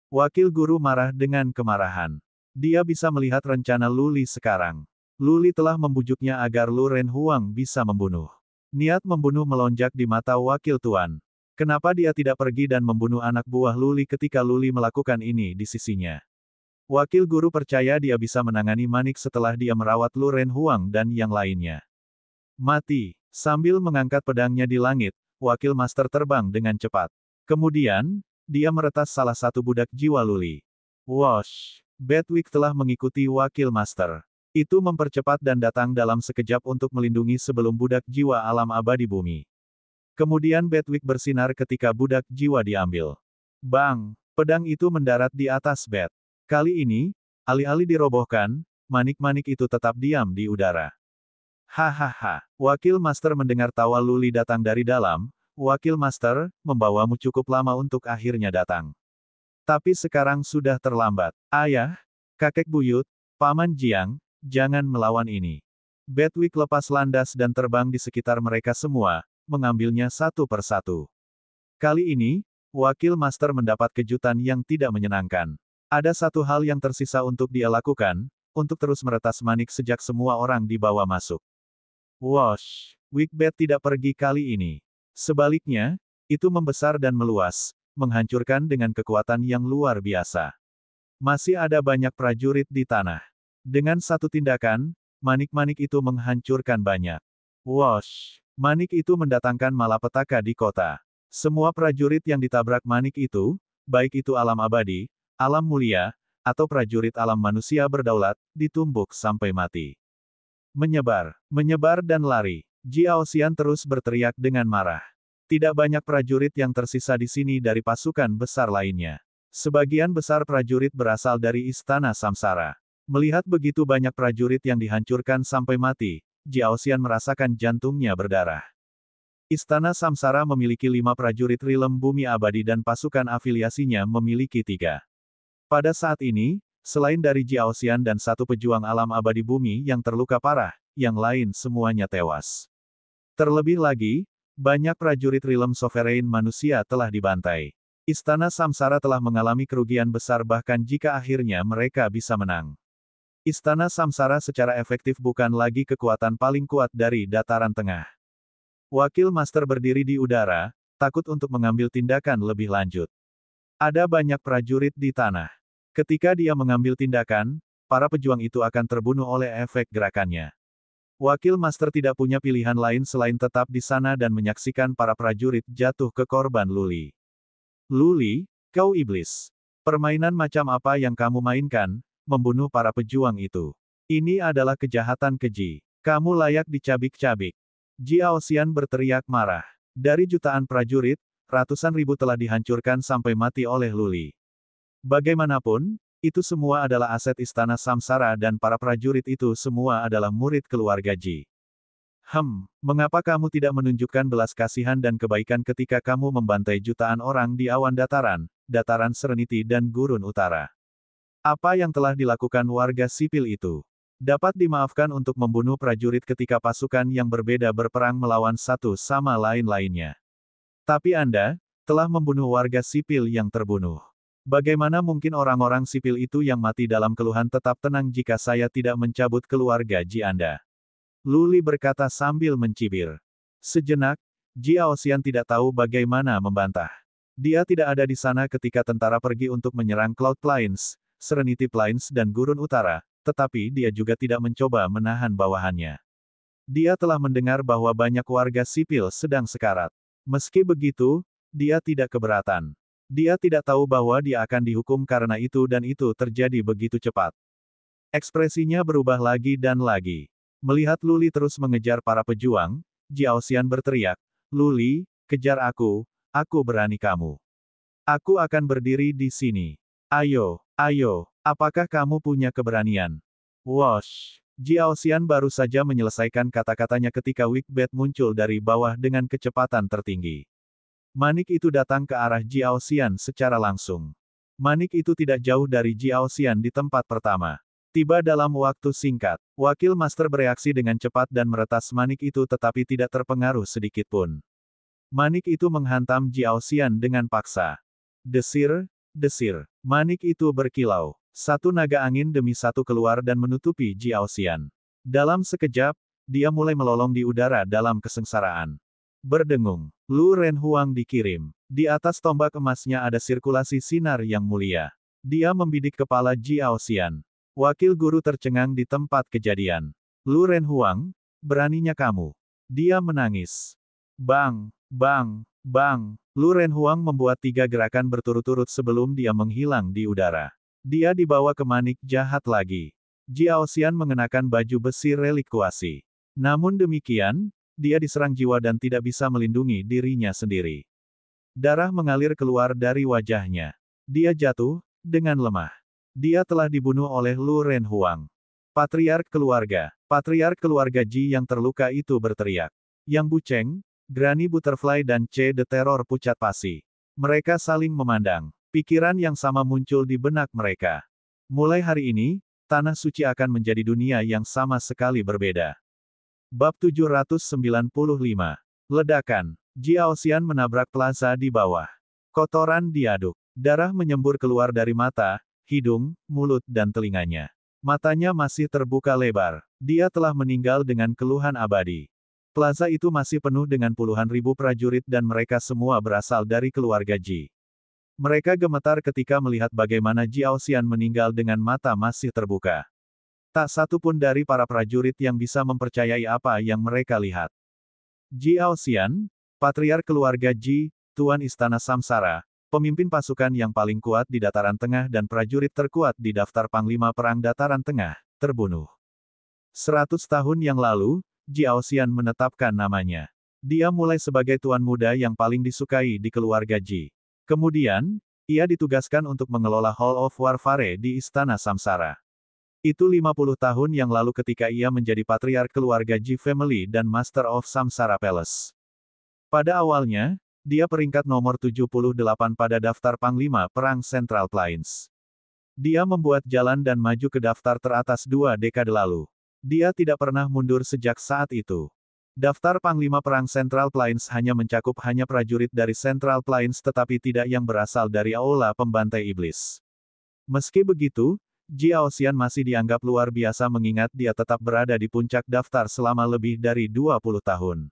Wakil guru marah dengan kemarahan. Dia bisa melihat rencana Luli sekarang. Luli telah membujuknya agar Lu Ren Huang bisa membunuh. Niat membunuh melonjak di mata wakil tuan. Kenapa dia tidak pergi dan membunuh anak buah Luli ketika Luli melakukan ini di sisinya? Wakil guru percaya dia bisa menangani Manik setelah dia merawat Lu Ren Huang dan yang lainnya. Mati. Sambil mengangkat pedangnya di langit, wakil master terbang dengan cepat. Kemudian, dia meretas salah satu budak jiwa Luli. Wosh! Bedwick telah mengikuti wakil master. Itu mempercepat dan datang dalam sekejap untuk melindungi sebelum budak jiwa alam abadi bumi. Kemudian Bedwick bersinar ketika budak jiwa diambil. Bang! Pedang itu mendarat di atas bed. Kali ini, alih-alih dirobohkan, manik-manik itu tetap diam di udara. Hahaha. Wakil master mendengar tawa Luli datang dari dalam. Wakil master, membawamu cukup lama untuk akhirnya datang. Tapi sekarang sudah terlambat. Ayah, kakek buyut, paman Jiang, jangan melawan ini. Bedwick lepas landas dan terbang di sekitar mereka semua, mengambilnya satu persatu. Kali ini, wakil master mendapat kejutan yang tidak menyenangkan. Ada satu hal yang tersisa untuk dia lakukan, untuk terus meretas Manik sejak semua orang dibawa masuk. Wosh! Wigbet tidak pergi kali ini. Sebaliknya, Itu membesar dan meluas, menghancurkan dengan kekuatan yang luar biasa. Masih ada banyak prajurit di tanah. Dengan satu tindakan, manik-manik itu menghancurkan banyak. Wosh! Manik itu mendatangkan malapetaka di kota. Semua prajurit yang ditabrak manik itu, baik itu alam abadi, alam mulia, atau prajurit alam manusia berdaulat, ditumbuk sampai mati. Menyebar, menyebar dan lari. Jiao Xian terus berteriak dengan marah. Tidak banyak prajurit yang tersisa di sini dari pasukan besar lainnya. Sebagian besar prajurit berasal dari Istana Samsara. Melihat begitu banyak prajurit yang dihancurkan sampai mati, Jiao Xian merasakan jantungnya berdarah. Istana Samsara memiliki 5 prajurit Rilem Bumi Abadi dan pasukan afiliasinya memiliki 3. Pada saat ini, selain dari Jiao Xian dan 1 pejuang alam abadi bumi yang terluka parah, yang lain semuanya tewas. Terlebih lagi, banyak prajurit Rilem Sovereign manusia telah dibantai. Istana Samsara telah mengalami kerugian besar bahkan jika akhirnya mereka bisa menang. Istana Samsara secara efektif bukan lagi kekuatan paling kuat dari dataran tengah. Wakil Master berdiri di udara, takut untuk mengambil tindakan lebih lanjut. Ada banyak prajurit di tanah. Ketika dia mengambil tindakan, para pejuang itu akan terbunuh oleh efek gerakannya. Wakil Master tidak punya pilihan lain selain tetap di sana dan menyaksikan para prajurit jatuh ke korban Luli. Luli, kau iblis. Permainan macam apa yang kamu mainkan? Membunuh para pejuang itu. Ini adalah kejahatan keji. Kamu layak dicabik-cabik. Jiao Xian berteriak marah. Dari jutaan prajurit, ratusan ribu telah dihancurkan sampai mati oleh Luli. Bagaimanapun, itu semua adalah aset Istana Samsara dan para prajurit itu semua adalah murid keluarga Ji. Mengapa kamu tidak menunjukkan belas kasihan dan kebaikan ketika kamu membantai jutaan orang di awan dataran, dataran Serenity dan Gurun Utara? Apa yang telah dilakukan warga sipil itu? Dapat dimaafkan untuk membunuh prajurit ketika pasukan yang berbeda berperang melawan satu sama lain-lainnya. Tapi Anda, telah membunuh warga sipil yang terbunuh. Bagaimana mungkin orang-orang sipil itu yang mati dalam keluhan tetap tenang jika saya tidak mencabut keluarga Ji Anda? Luli berkata sambil mencibir. Sejenak, Jiao Xian tidak tahu bagaimana membantah. Dia tidak ada di sana ketika tentara pergi untuk menyerang Cloud Plains, Serenity Plains dan Gurun Utara, tetapi dia juga tidak mencoba menahan bawahannya. Dia telah mendengar bahwa banyak warga sipil sedang sekarat. Meski begitu, dia tidak keberatan. Dia tidak tahu bahwa dia akan dihukum karena itu dan itu terjadi begitu cepat. Ekspresinya berubah lagi dan lagi. Melihat Luli terus mengejar para pejuang, Jiao Xian berteriak, Luli, kejar aku berani kamu. Aku akan berdiri di sini. Ayo, apakah kamu punya keberanian? Wosh! Jiao Xian baru saja menyelesaikan kata-katanya ketika Wikbet muncul dari bawah dengan kecepatan tertinggi. Manik itu datang ke arah Jiao Xian secara langsung. Manik itu tidak jauh dari Jiao Xian di tempat pertama. Tiba dalam waktu singkat, Wakil Master bereaksi dengan cepat dan meretas manik itu tetapi tidak terpengaruh sedikitpun. Manik itu menghantam Jiao Xian dengan paksa. Desir, manik itu berkilau. Satu naga angin demi satu keluar dan menutupi Jiao Xian. Dalam sekejap, dia mulai melolong di udara dalam kesengsaraan. Berdengung, Lu Renhuang dikirim. Di atas tombak emasnya ada sirkulasi sinar yang mulia. Dia membidik kepala Jiao Xian. Wakil guru tercengang di tempat kejadian. Lu Renhuang, beraninya kamu. Dia menangis. Bang! Lu Renhuang membuat 3 gerakan berturut-turut sebelum dia menghilang di udara. Dia dibawa ke manik jahat lagi. Jiao Xian mengenakan baju besi relik kuasi. Namun demikian, dia diserang jiwa dan tidak bisa melindungi dirinya sendiri. Darah mengalir keluar dari wajahnya. Dia jatuh, dengan lemah. Dia telah dibunuh oleh Lu Renhuang. Patriark keluarga Ji yang terluka itu berteriak. Yang Buceng, Granny Butterfly dan C. The Terror pucat pasi. Mereka saling memandang. Pikiran yang sama muncul di benak mereka. Mulai hari ini, Tanah Suci akan menjadi dunia yang sama sekali berbeda. Bab 795. Ledakan. Jiao Xian menabrak plaza di bawah. Kotoran diaduk. Darah menyembur keluar dari mata, hidung, mulut dan telinganya. Matanya masih terbuka lebar. Dia telah meninggal dengan keluhan abadi. Plaza itu masih penuh dengan puluhan ribu prajurit dan mereka semua berasal dari keluarga Ji. Mereka gemetar ketika melihat bagaimana Jiao Xian meninggal dengan mata masih terbuka. Tak satu pun dari para prajurit yang bisa mempercayai apa yang mereka lihat. Jiao Xian, patriark keluarga Ji, Tuan Istana Samsara, pemimpin pasukan yang paling kuat di Dataran Tengah dan prajurit terkuat di daftar Panglima Perang Dataran Tengah, terbunuh. 100 tahun yang lalu, Jiao Xian menetapkan namanya. Dia mulai sebagai tuan muda yang paling disukai di keluarga Ji. Kemudian, ia ditugaskan untuk mengelola Hall of Warfare di Istana Samsara. Itu 50 tahun yang lalu ketika ia menjadi patriark keluarga Ji Family dan Master of Samsara Palace. Pada awalnya, dia peringkat nomor 78 pada daftar Panglima Perang Central Plains. Dia membuat jalan dan maju ke daftar teratas 2 dekade lalu. Dia tidak pernah mundur sejak saat itu. Daftar Panglima Perang Central Plains hanya mencakup prajurit dari Central Plains tetapi tidak yang berasal dari Aula Pembantai Iblis. Meski begitu, Jiao Xian masih dianggap luar biasa mengingat dia tetap berada di puncak daftar selama lebih dari 20 tahun.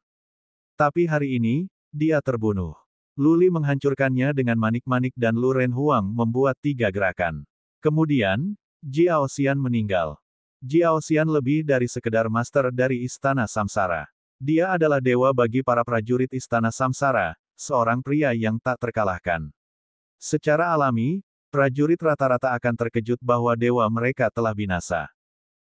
Tapi hari ini, dia terbunuh. Lu Li menghancurkannya dengan manik-manik dan Lu Ren Huang membuat 3 gerakan. Kemudian, Jiao Xian meninggal. Jiao Xian lebih dari sekedar master dari Istana Samsara. Dia adalah dewa bagi para prajurit Istana Samsara, seorang pria yang tak terkalahkan. Secara alami, prajurit rata-rata akan terkejut bahwa dewa mereka telah binasa.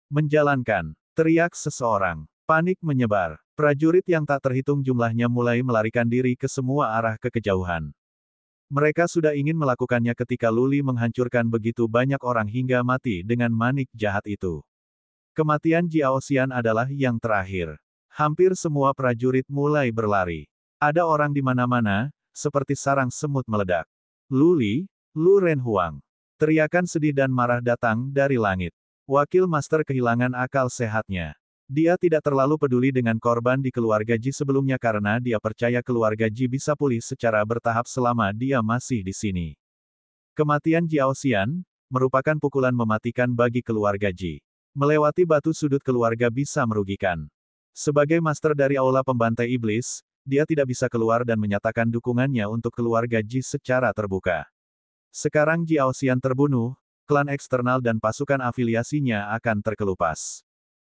Menjalankan, teriak seseorang. Panik menyebar. Prajurit yang tak terhitung jumlahnya mulai melarikan diri ke semua arah ke kejauhan. Mereka sudah ingin melakukannya ketika Lu Li menghancurkan begitu banyak orang hingga mati dengan manik jahat itu. Kematian Jiao Xian adalah yang terakhir. Hampir semua prajurit mulai berlari. Ada orang di mana-mana, seperti sarang semut meledak. Lu Li, Lu Ren Huang. Teriakan sedih dan marah datang dari langit. Wakil Master kehilangan akal sehatnya. Dia tidak terlalu peduli dengan korban di keluarga Ji sebelumnya karena dia percaya keluarga Ji bisa pulih secara bertahap selama dia masih di sini. Kematian Jiao Xian merupakan pukulan mematikan bagi keluarga Ji. Melewati batu sudut keluarga bisa merugikan. Sebagai master dari Aula Pembantai Iblis, dia tidak bisa keluar dan menyatakan dukungannya untuk keluarga Ji secara terbuka. Sekarang Jiao Xian terbunuh, klan eksternal dan pasukan afiliasinya akan terkelupas.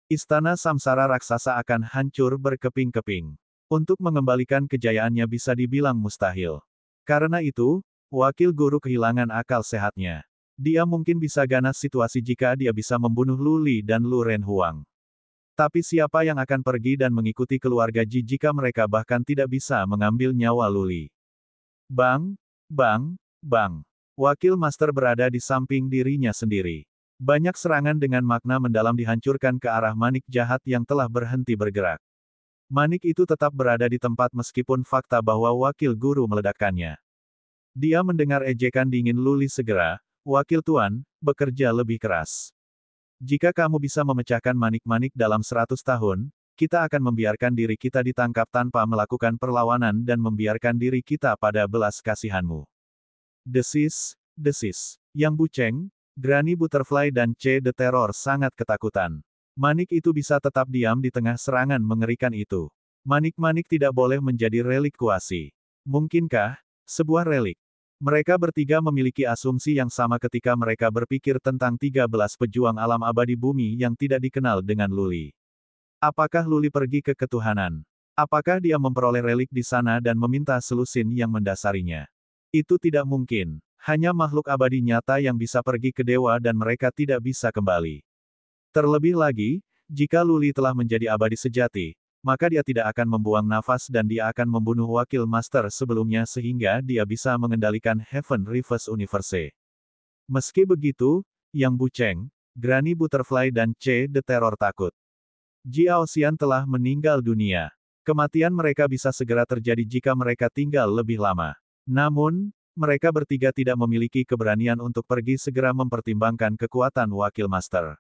Istana Samsara raksasa akan hancur berkeping-keping. Untuk mengembalikan kejayaannya bisa dibilang mustahil. Karena itu, wakil guru kehilangan akal sehatnya. Dia mungkin bisa ganas situasi jika dia bisa membunuh Lu Li dan Lu Ren Huang. Tapi siapa yang akan pergi dan mengikuti keluarga Ji jika mereka bahkan tidak bisa mengambil nyawa Lu Li? Bang, bang, bang. Wakil master berada di samping dirinya sendiri. Banyak serangan dengan makna mendalam dihancurkan ke arah manik jahat yang telah berhenti bergerak. Manik itu tetap berada di tempat meskipun fakta bahwa wakil guru meledakkannya. Dia mendengar ejekan dingin Lu Li segera. Wakil Tuan, bekerja lebih keras. Jika kamu bisa memecahkan manik-manik dalam 100 tahun, kita akan membiarkan diri kita ditangkap tanpa melakukan perlawanan dan membiarkan diri kita pada belas kasihanmu. Desis, desis. Yang Buceng, Granny Butterfly dan C. The Terror sangat ketakutan. Manik itu bisa tetap diam di tengah serangan mengerikan itu. Manik-manik tidak boleh menjadi relik kuasi. Mungkinkah sebuah relik? Mereka bertiga memiliki asumsi yang sama ketika mereka berpikir tentang 13 pejuang alam abadi bumi yang tidak dikenal dengan Lu Li. Apakah Lu Li pergi ke ketuhanan? Apakah dia memperoleh relik di sana dan meminta selusin yang mendasarinya? Itu tidak mungkin. Hanya makhluk abadi nyata yang bisa pergi ke dewa dan mereka tidak bisa kembali. Terlebih lagi, jika Lu Li telah menjadi abadi sejati, maka dia tidak akan membuang nafas dan dia akan membunuh wakil master sebelumnya sehingga dia bisa mengendalikan Heaven Reverse Universe. Meski begitu, Yang Buceng, Granny Butterfly dan C. The Terror takut. Jiao Xian telah meninggal dunia. Kematian mereka bisa segera terjadi jika mereka tinggal lebih lama. Namun, mereka bertiga tidak memiliki keberanian untuk pergi segera mempertimbangkan kekuatan wakil master.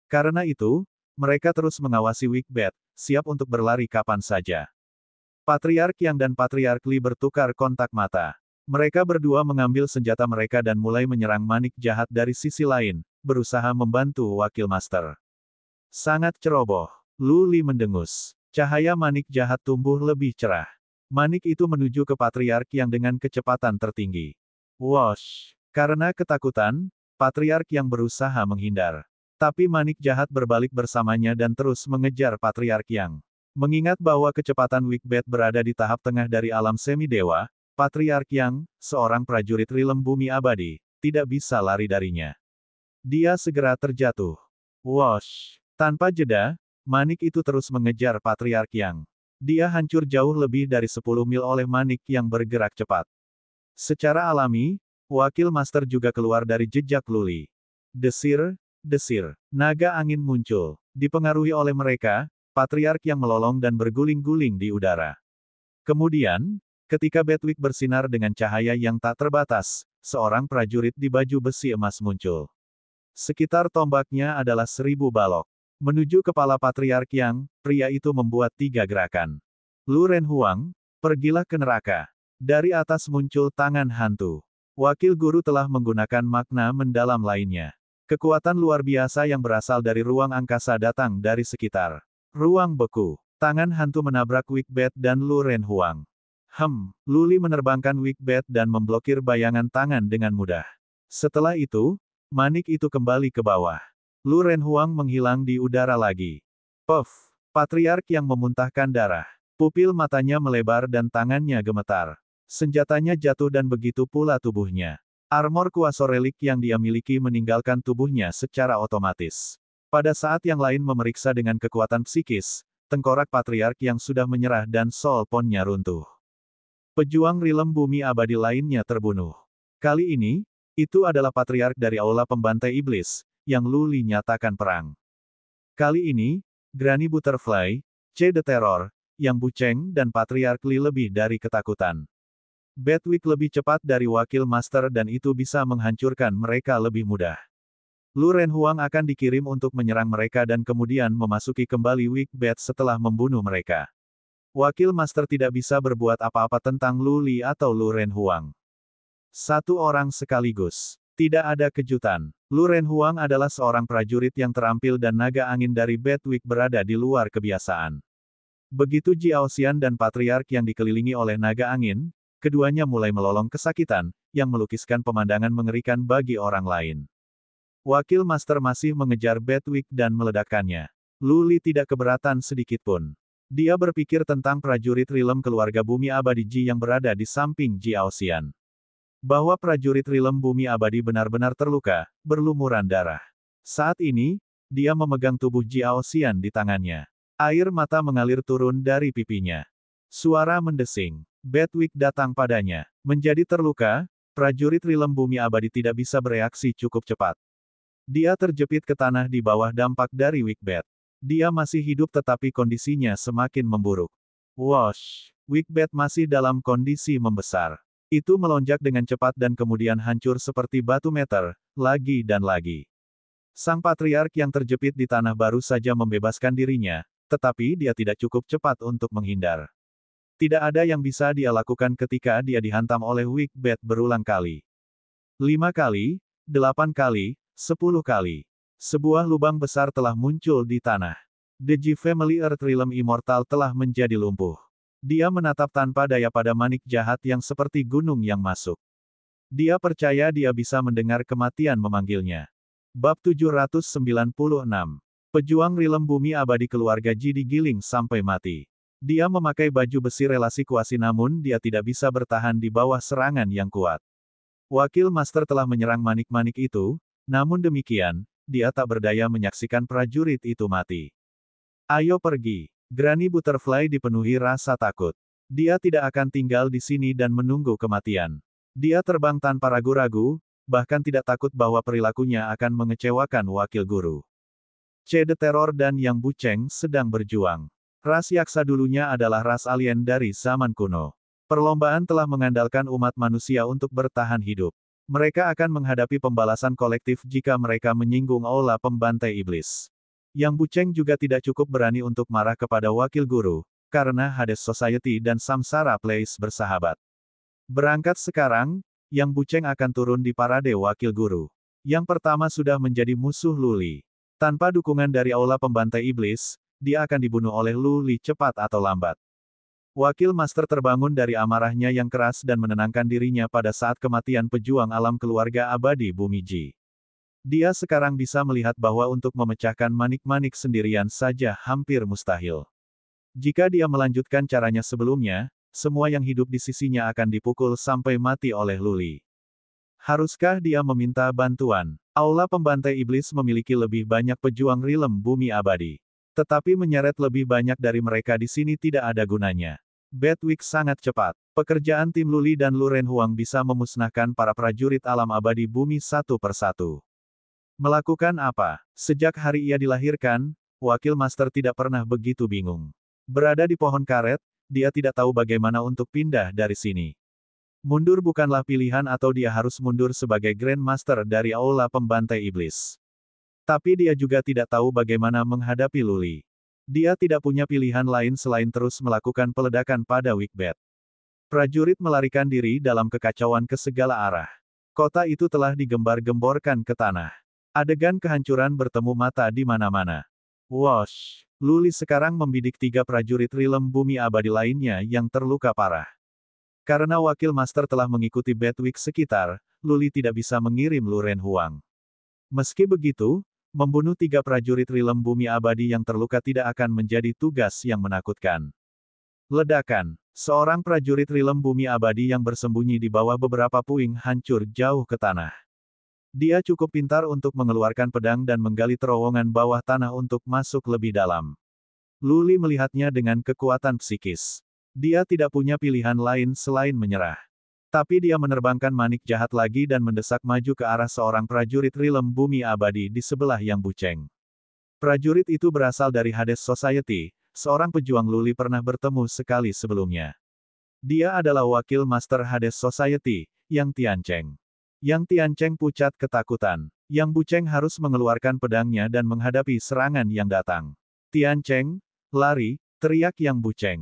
Karena itu, mereka terus mengawasi Wigbet, siap untuk berlari kapan saja. Patriark Yang dan Patriark Li bertukar kontak mata. Mereka berdua mengambil senjata mereka dan mulai menyerang manik jahat dari sisi lain, berusaha membantu wakil master. Sangat ceroboh. Lu Li mendengus. Cahaya manik jahat tumbuh lebih cerah. Manik itu menuju ke Patriark yang dengan kecepatan tertinggi. Wosh! Karena ketakutan, Patriark yang berusaha menghindar. Tapi manik jahat berbalik bersamanya dan terus mengejar Patriark yang. Mengingat bahwa kecepatan Wikbet berada di tahap tengah dari alam semi-dewa, Patriark yang, seorang prajurit rilem bumi abadi, tidak bisa lari darinya. Dia segera terjatuh. Wosh! Tanpa jeda, manik itu terus mengejar Patriark yang. Dia hancur jauh lebih dari 10 mil oleh manik yang bergerak cepat. Secara alami, wakil master juga keluar dari jejak Luli. Desir, desir, naga angin muncul. Dipengaruhi oleh mereka, Patriark yang melolong dan berguling-guling di udara. Kemudian, ketika Bedwick bersinar dengan cahaya yang tak terbatas, seorang prajurit di baju besi emas muncul. Sekitar tombaknya adalah 1000 balok. Menuju kepala Patriark yang, pria itu membuat 3 gerakan. Lu Renhuang, pergilah ke neraka. Dari atas muncul tangan hantu. Wakil guru telah menggunakan makna mendalam lainnya. Kekuatan luar biasa yang berasal dari ruang angkasa datang dari sekitar. Ruang beku. Tangan hantu menabrak Wikbet dan Lu Renhuang. Luli menerbangkan Wikbet dan memblokir bayangan tangan dengan mudah. Setelah itu, manik itu kembali ke bawah. Lu Renhuang menghilang di udara lagi. Puff! Patriark yang memuntahkan darah. Pupil matanya melebar dan tangannya gemetar. Senjatanya jatuh dan begitu pula tubuhnya. Armor kuasa relik yang dia miliki meninggalkan tubuhnya secara otomatis. Pada saat yang lain memeriksa dengan kekuatan psikis, tengkorak Patriark yang sudah menyerah dan Soul Ponnya runtuh. Pejuang rilem bumi abadi lainnya terbunuh. Kali ini, itu adalah Patriark dari Aula Pembantai Iblis, yang Luli nyatakan perang. Kali ini, Granny Butterfly, C. The Terror, Yang Buceng dan Patriark Li lebih dari ketakutan. Bedwick lebih cepat dari wakil master dan itu bisa menghancurkan mereka lebih mudah. Lu Renhuang akan dikirim untuk menyerang mereka dan kemudian memasuki kembali Wikbet setelah membunuh mereka. Wakil master tidak bisa berbuat apa-apa tentang Lu Li atau Lu Renhuang. Satu orang sekaligus. Tidak ada kejutan. Lu Renhuang adalah seorang prajurit yang terampil dan naga angin dari Bedwick berada di luar kebiasaan. Begitu Jiaoxian dan Patriark yang dikelilingi oleh naga angin, keduanya mulai melolong kesakitan, yang melukiskan pemandangan mengerikan bagi orang lain. Wakil master masih mengejar Bedwick dan meledakkannya. Luli tidak keberatan sedikitpun. Dia berpikir tentang prajurit rilem keluarga bumi abadi Ji yang berada di samping Jiaoxian. Bahwa prajurit rilem bumi abadi benar-benar terluka, berlumuran darah. Saat ini, dia memegang tubuh Jiaoxian di tangannya. Air mata mengalir turun dari pipinya. Suara mendesing. Bedwick datang padanya. Menjadi terluka, prajurit rilem bumi abadi tidak bisa bereaksi cukup cepat. Dia terjepit ke tanah di bawah dampak dari Wikbet. Dia masih hidup tetapi kondisinya semakin memburuk. Wosh! Wikbet masih dalam kondisi membesar. Itu melonjak dengan cepat dan kemudian hancur seperti batu meter, lagi dan lagi. Sang Patriark yang terjepit di tanah baru saja membebaskan dirinya, tetapi dia tidak cukup cepat untuk menghindar. Tidak ada yang bisa dia lakukan ketika dia dihantam oleh Wikbet berulang kali. 5 kali, 8 kali, 10 kali. Sebuah lubang besar telah muncul di tanah. The Ji Family Earth Realm Immortal telah menjadi lumpuh. Dia menatap tanpa daya pada manik jahat yang seperti gunung yang masuk. Dia percaya dia bisa mendengar kematian memanggilnya. Bab 796. Pejuang rilem bumi abadi keluarga Ji digiling sampai mati. Dia memakai baju besi relasi kuasi namun dia tidak bisa bertahan di bawah serangan yang kuat. Wakil master telah menyerang manik-manik itu, namun demikian, dia tak berdaya menyaksikan prajurit itu mati. Ayo pergi. Granny Butterfly dipenuhi rasa takut. Dia tidak akan tinggal di sini dan menunggu kematian. Dia terbang tanpa ragu-ragu, bahkan tidak takut bahwa perilakunya akan mengecewakan wakil guru. C. The Terror dan Yang Buceng sedang berjuang. Ras yaksa dulunya adalah ras alien dari zaman kuno. Perlombaan telah mengandalkan umat manusia untuk bertahan hidup. Mereka akan menghadapi pembalasan kolektif jika mereka menyinggung Aula Pembantai Iblis. Yang Buceng juga tidak cukup berani untuk marah kepada wakil guru, karena Hades Society dan Samsara Place bersahabat. Berangkat sekarang, Yang Buceng akan turun di parade wakil guru. Yang pertama sudah menjadi musuh Luli. Tanpa dukungan dari Aula Pembantai Iblis, dia akan dibunuh oleh Lu Li cepat atau lambat. Wakil Master terbangun dari amarahnya yang keras dan menenangkan dirinya pada saat kematian pejuang alam keluarga abadi Bumi Ji. Dia sekarang bisa melihat bahwa untuk memecahkan manik-manik sendirian saja hampir mustahil. Jika dia melanjutkan caranya sebelumnya, semua yang hidup di sisinya akan dipukul sampai mati oleh Lu Li. Haruskah dia meminta bantuan? Aula pembantai iblis memiliki lebih banyak pejuang rilem bumi abadi. Tetapi menyeret lebih banyak dari mereka di sini tidak ada gunanya. Bedwick sangat cepat. Pekerjaan tim Lu Li dan Lu Renhuang bisa memusnahkan para prajurit alam abadi bumi satu persatu. Melakukan apa? Sejak hari ia dilahirkan, Wakil Master tidak pernah begitu bingung. Berada di pohon karet, dia tidak tahu bagaimana untuk pindah dari sini. Mundur bukanlah pilihan atau dia harus mundur sebagai Grand Master dari Aula Pembantai Iblis. Tapi dia juga tidak tahu bagaimana menghadapi Lu Li. Dia tidak punya pilihan lain selain terus melakukan peledakan pada Wickbat. Prajurit melarikan diri dalam kekacauan ke segala arah. Kota itu telah digembar-gemborkan ke tanah. Adegan kehancuran bertemu mata di mana-mana. Wosh! Lu Li sekarang membidik 3 prajurit rilem bumi abadi lainnya yang terluka parah. Karena Wakil Master telah mengikuti Bedwick sekitar, Lu Li tidak bisa mengirim Lu Renhuang. Meski begitu, membunuh 3 prajurit rilem bumi abadi yang terluka tidak akan menjadi tugas yang menakutkan. Ledakan. Seorang prajurit rilem bumi abadi yang bersembunyi di bawah beberapa puing hancur jauh ke tanah. Dia cukup pintar untuk mengeluarkan pedang dan menggali terowongan bawah tanah untuk masuk lebih dalam. Lu Li melihatnya dengan kekuatan psikis. Dia tidak punya pilihan lain selain menyerah. Tapi dia menerbangkan manik jahat lagi dan mendesak maju ke arah seorang prajurit rilem bumi abadi di sebelah Yang Buceng. Prajurit itu berasal dari Hades Society, seorang pejuang Lu Li pernah bertemu sekali sebelumnya. Dia adalah wakil Master Hades Society, Yang Tiancheng. Yang Tiancheng pucat ketakutan. Yang Buceng harus mengeluarkan pedangnya dan menghadapi serangan yang datang. Tiancheng, lari, teriak Yang Buceng.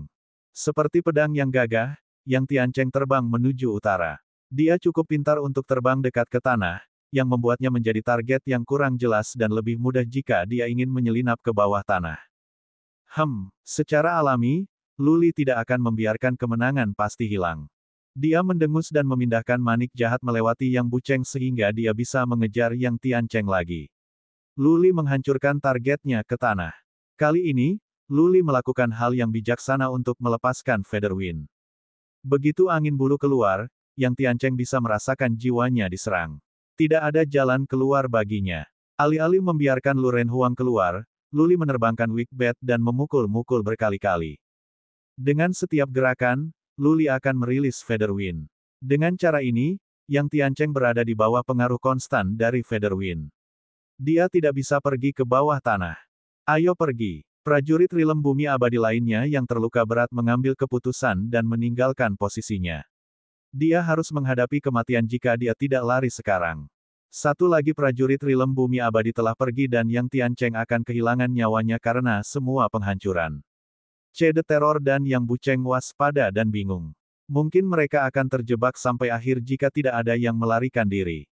Seperti pedang yang gagah, Yang Tiancheng terbang menuju utara. Dia cukup pintar untuk terbang dekat ke tanah, yang membuatnya menjadi target yang kurang jelas dan lebih mudah jika dia ingin menyelinap ke bawah tanah. Secara alami, Lu Li tidak akan membiarkan kemenangan pasti hilang. Dia mendengus dan memindahkan manik jahat melewati Yang Buceng sehingga dia bisa mengejar Yang Tiancheng lagi. Lu Li menghancurkan targetnya ke tanah. Kali ini, Lu Li melakukan hal yang bijaksana untuk melepaskan Featherwind. Begitu angin bulu keluar, Yang Tiancheng bisa merasakan jiwanya diserang. Tidak ada jalan keluar baginya. Alih-alih membiarkan Lu Renhuang keluar, Lu Li menerbangkan Wickbat dan memukul-mukul berkali-kali. Dengan setiap gerakan, Lu Li akan merilis Featherwind. Dengan cara ini, Yang Tiancheng berada di bawah pengaruh konstan dari Featherwind. Dia tidak bisa pergi ke bawah tanah. Ayo pergi. Prajurit rilem bumi abadi lainnya yang terluka berat mengambil keputusan dan meninggalkan posisinya. Dia harus menghadapi kematian jika dia tidak lari sekarang. Satu lagi prajurit rilem bumi abadi telah pergi dan Yang Tiancheng akan kehilangan nyawanya karena semua penghancuran. The Terror dan Yang Buceng waspada dan bingung. Mungkin mereka akan terjebak sampai akhir jika tidak ada yang melarikan diri.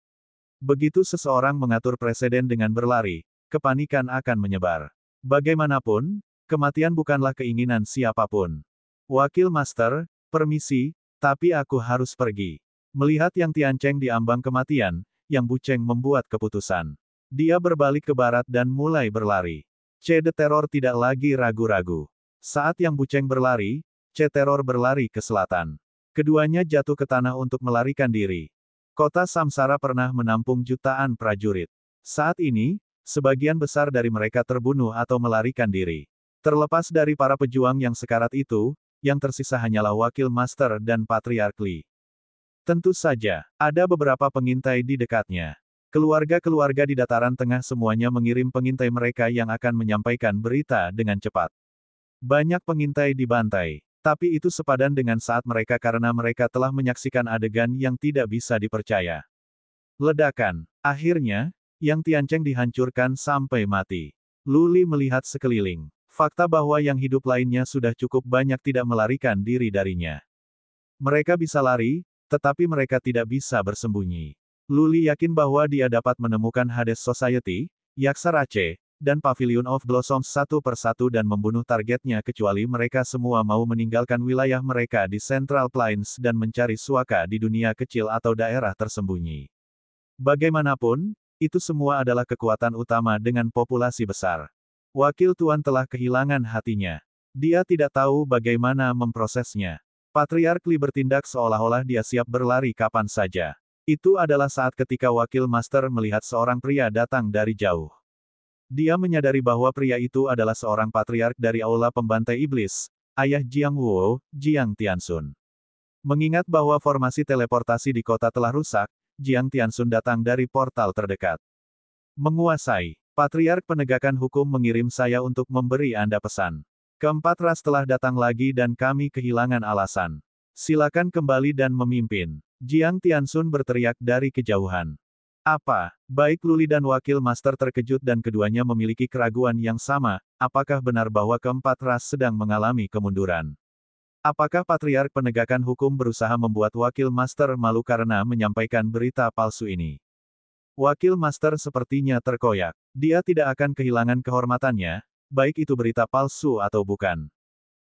Begitu seseorang mengatur preseden dengan berlari, kepanikan akan menyebar. Bagaimanapun, kematian bukanlah keinginan siapapun. Wakil Master, permisi, tapi aku harus pergi. Melihat Yang Tiancheng di ambang kematian, Yang Buceng membuat keputusan. Dia berbalik ke barat dan mulai berlari. The Terror tidak lagi ragu-ragu. Saat Yang Buceng berlari, The Terror berlari ke selatan. Keduanya jatuh ke tanah untuk melarikan diri. Kota Samsara pernah menampung jutaan prajurit. Saat ini, sebagian besar dari mereka terbunuh atau melarikan diri. Terlepas dari para pejuang yang sekarat itu, yang tersisa hanyalah Wakil Master dan Patriark Li. Tentu saja, ada beberapa pengintai di dekatnya. Keluarga-keluarga di dataran tengah semuanya mengirim pengintai mereka yang akan menyampaikan berita dengan cepat. Banyak pengintai dibantai. Tapi itu sepadan dengan saat mereka karena mereka telah menyaksikan adegan yang tidak bisa dipercaya. Ledakan. Akhirnya, Yang Tiancheng dihancurkan sampai mati. Lu Li melihat sekeliling. Fakta bahwa yang hidup lainnya sudah cukup banyak tidak melarikan diri darinya. Mereka bisa lari, tetapi mereka tidak bisa bersembunyi. Lu Li yakin bahwa dia dapat menemukan Hades Society, Yaksa Rache, dan Pavilion of Blossoms satu persatu dan membunuh targetnya kecuali mereka semua mau meninggalkan wilayah mereka di Central Plains dan mencari suaka di dunia kecil atau daerah tersembunyi. Bagaimanapun, itu semua adalah kekuatan utama dengan populasi besar. Wakil Tuan telah kehilangan hatinya. Dia tidak tahu bagaimana memprosesnya. Patriark Li bertindak seolah-olah dia siap berlari kapan saja. Itu adalah saat ketika Wakil Master melihat seorang pria datang dari jauh. Dia menyadari bahwa pria itu adalah seorang patriark dari Aula Pembantai Iblis, ayah Jiang Wuo, Jiang Tianxun. Mengingat bahwa formasi teleportasi di kota telah rusak, Jiang Tianxun datang dari portal terdekat. Menguasai. Patriark Penegakan Hukum mengirim saya untuk memberi Anda pesan. Keempat ras telah datang lagi dan kami kehilangan alasan. Silakan kembali dan memimpin. Jiang Tianxun berteriak dari kejauhan. Apa? Baik Luli dan Wakil Master terkejut dan keduanya memiliki keraguan yang sama, apakah benar bahwa keempat ras sedang mengalami kemunduran? Apakah Patriark Penegakan Hukum berusaha membuat Wakil Master malu karena menyampaikan berita palsu ini? Wakil Master sepertinya terkoyak. Dia tidak akan kehilangan kehormatannya, baik itu berita palsu atau bukan.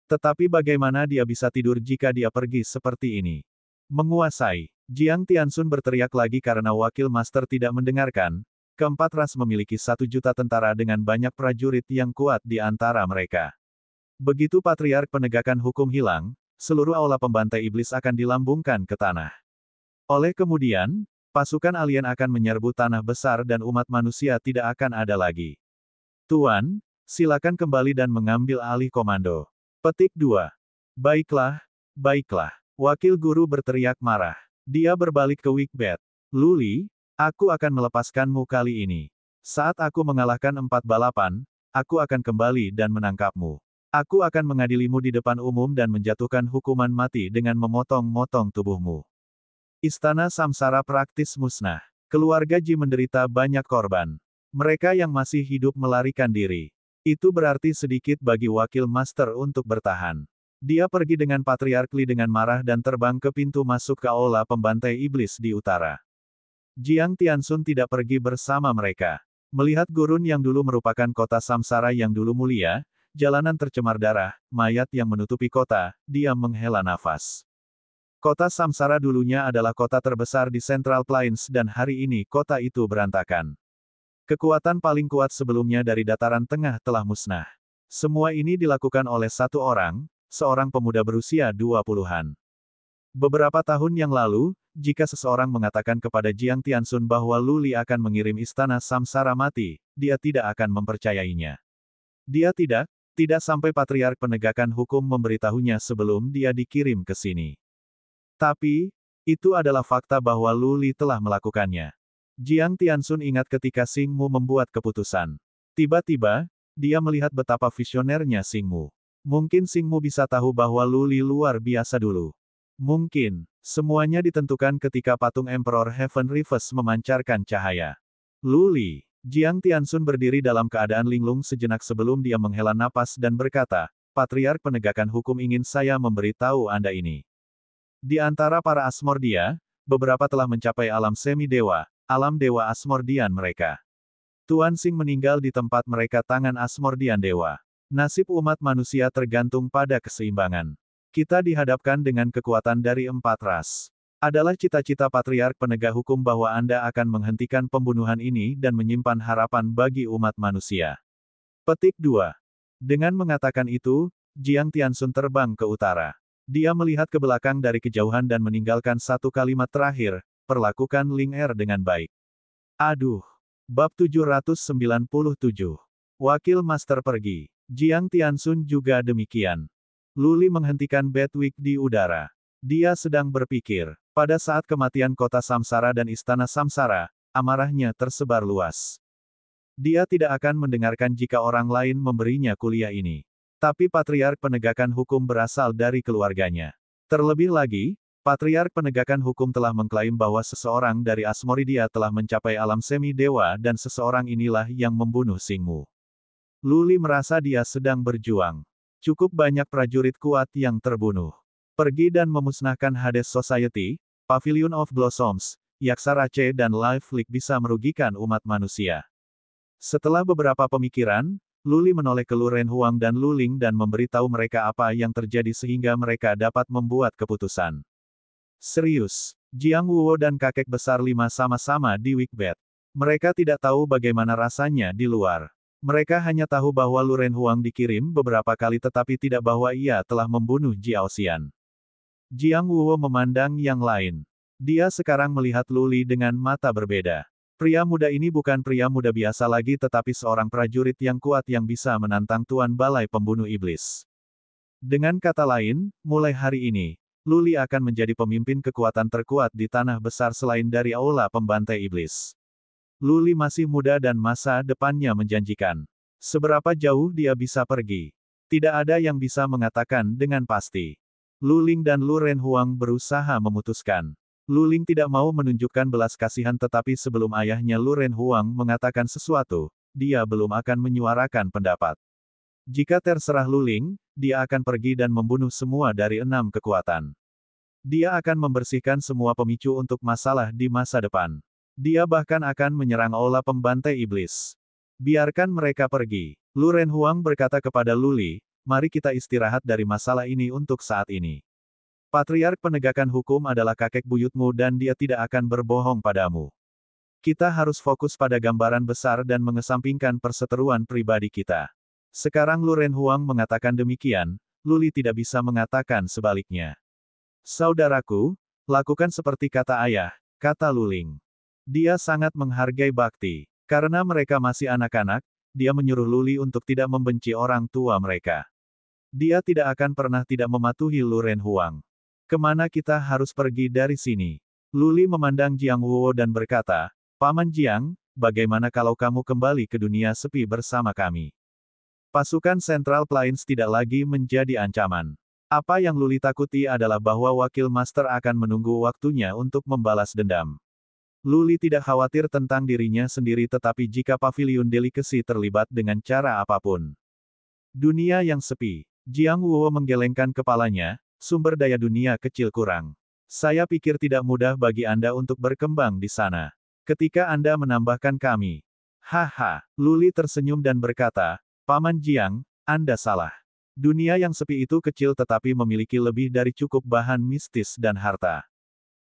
Tetapi bagaimana dia bisa tidur jika dia pergi seperti ini? Menguasai. Jiang Tianxun berteriak lagi karena Wakil Master tidak mendengarkan. Keempat ras memiliki 1 juta tentara dengan banyak prajurit yang kuat di antara mereka. Begitu Patriark Penegakan Hukum hilang, seluruh Aula Pembantai Iblis akan dilambungkan ke tanah. Oleh kemudian, pasukan alien akan menyerbu tanah besar dan umat manusia tidak akan ada lagi. Tuan, silakan kembali dan mengambil alih komando. Petik 2. Baiklah, baiklah. Wakil Guru berteriak marah. Dia berbalik ke Wigbet. Luli, aku akan melepaskanmu kali ini. Saat aku mengalahkan 4 balapan, aku akan kembali dan menangkapmu. Aku akan mengadilimu di depan umum dan menjatuhkan hukuman mati dengan memotong-motong tubuhmu. Istana Samsara praktis musnah. Keluarga Ji menderita banyak korban. Mereka yang masih hidup melarikan diri. Itu berarti sedikit bagi Wakil Master untuk bertahan. Dia pergi dengan Patriark Li dengan marah dan terbang ke pintu masuk ke Aula Pembantai Iblis di utara. Jiang Tianxun tidak pergi bersama mereka. Melihat gurun yang dulu merupakan kota Samsara yang dulu mulia, jalanan tercemar darah, mayat yang menutupi kota, dia menghela nafas. Kota Samsara dulunya adalah kota terbesar di Central Plains dan hari ini kota itu berantakan. Kekuatan paling kuat sebelumnya dari dataran tengah telah musnah. Semua ini dilakukan oleh satu orang, seorang pemuda berusia 20-an. Beberapa tahun yang lalu, jika seseorang mengatakan kepada Jiang Tianxun bahwa Luli akan mengirim istana Samsara mati, dia tidak akan mempercayainya. Dia tidak sampai Patriark Penegakan Hukum memberitahunya sebelum dia dikirim ke sini. Tapi, itu adalah fakta bahwa Luli telah melakukannya. Jiang Tianxun ingat ketika Xing Mu membuat keputusan. Tiba-tiba, dia melihat betapa visionernya Xing Mu. Mungkin Xing Mu bisa tahu bahwa Luli luar biasa dulu. Mungkin, semuanya ditentukan ketika patung Emperor Heaven Reverse memancarkan cahaya. Luli, Jiang Tianxun berdiri dalam keadaan linglung sejenak sebelum dia menghela napas dan berkata, Patriark Penegakan Hukum ingin saya memberitahu Anda ini. Di antara para Asmordia, beberapa telah mencapai alam semi-dewa, alam dewa Asmordian mereka. Tuan Xing meninggal di tempat mereka tangan Asmordian dewa. Nasib umat manusia tergantung pada keseimbangan. Kita dihadapkan dengan kekuatan dari 4 ras. Adalah cita-cita Patriark Penegak Hukum bahwa Anda akan menghentikan pembunuhan ini dan menyimpan harapan bagi umat manusia. Petik 2. Dengan mengatakan itu, Jiang Tianxun terbang ke utara. Dia melihat ke belakang dari kejauhan dan meninggalkan satu kalimat terakhir, perlakukan Ling Er dengan baik. Aduh. Bab 797. Wakil Master pergi. Jiang Tianxun juga demikian. Luli menghentikan Bedwig di udara. Dia sedang berpikir. Pada saat kematian kota Samsara dan istana Samsara, amarahnya tersebar luas. Dia tidak akan mendengarkan jika orang lain memberinya kuliah ini. Tapi Patriark Penegakan Hukum berasal dari keluarganya. Terlebih lagi, Patriark Penegakan Hukum telah mengklaim bahwa seseorang dari Asmoridia telah mencapai alam semi-dewa dan seseorang inilah yang membunuh Xing Mu. Luli merasa dia sedang berjuang. Cukup banyak prajurit kuat yang terbunuh. Pergi dan memusnahkan Hades Society, Pavilion of Blossoms, Yaksa Rache dan Life League bisa merugikan umat manusia. Setelah beberapa pemikiran, Luli menoleh ke Lu Renhuang dan Lu Ling dan memberitahu mereka apa yang terjadi sehingga mereka dapat membuat keputusan. Serius, Jiang Wuo dan kakek besar 5 sama-sama di Wikbet. Mereka tidak tahu bagaimana rasanya di luar. Mereka hanya tahu bahwa Lu Renhuang dikirim beberapa kali tetapi tidak bahwa ia telah membunuh Jiao Xian. Jiang Wuo memandang yang lain. Dia sekarang melihat Luli dengan mata berbeda. Pria muda ini bukan pria muda biasa lagi tetapi seorang prajurit yang kuat yang bisa menantang Tuan Balai Pembunuh Iblis. Dengan kata lain, mulai hari ini, Luli akan menjadi pemimpin kekuatan terkuat di tanah besar selain dari Aula Pembantai Iblis. Luli masih muda dan masa depannya menjanjikan. Seberapa jauh dia bisa pergi? Tidak ada yang bisa mengatakan dengan pasti. Lu Ling dan Lu Renhuang berusaha memutuskan. Lu Ling tidak mau menunjukkan belas kasihan tetapi sebelum ayahnya Lu Renhuang mengatakan sesuatu, dia belum akan menyuarakan pendapat. Jika terserah Lu Ling, dia akan pergi dan membunuh semua dari 6 kekuatan. Dia akan membersihkan semua pemicu untuk masalah di masa depan. Dia bahkan akan menyerang Aula Pembantai Iblis. Biarkan mereka pergi. Lu Renhuang berkata kepada Luli, mari kita istirahat dari masalah ini untuk saat ini. Patriark penegakan hukum adalah kakek buyutmu dan dia tidak akan berbohong padamu. Kita harus fokus pada gambaran besar dan mengesampingkan perseteruan pribadi kita. Sekarang Lu Renhuang mengatakan demikian, Luli tidak bisa mengatakan sebaliknya. Saudaraku, lakukan seperti kata ayah, kata Lu Ling. Dia sangat menghargai bakti. Karena mereka masih anak-anak, dia menyuruh Luli untuk tidak membenci orang tua mereka. Dia tidak akan pernah tidak mematuhi Lu Renhuang. Kemana kita harus pergi dari sini? Luli memandang Jiang Wuo dan berkata, Paman Jiang, bagaimana kalau kamu kembali ke dunia sepi bersama kami? Pasukan Central Plains tidak lagi menjadi ancaman. Apa yang Luli takuti adalah bahwa Wakil Master akan menunggu waktunya untuk membalas dendam. Luli tidak khawatir tentang dirinya sendiri tetapi jika Pavilion Delicacy terlibat dengan cara apapun. Dunia yang sepi. Jiang Wuo menggelengkan kepalanya, sumber daya dunia kecil kurang. Saya pikir tidak mudah bagi Anda untuk berkembang di sana. Ketika Anda menambahkan kami. Haha, Luli tersenyum dan berkata, Paman Jiang, Anda salah. Dunia yang sepi itu kecil tetapi memiliki lebih dari cukup bahan mistis dan harta.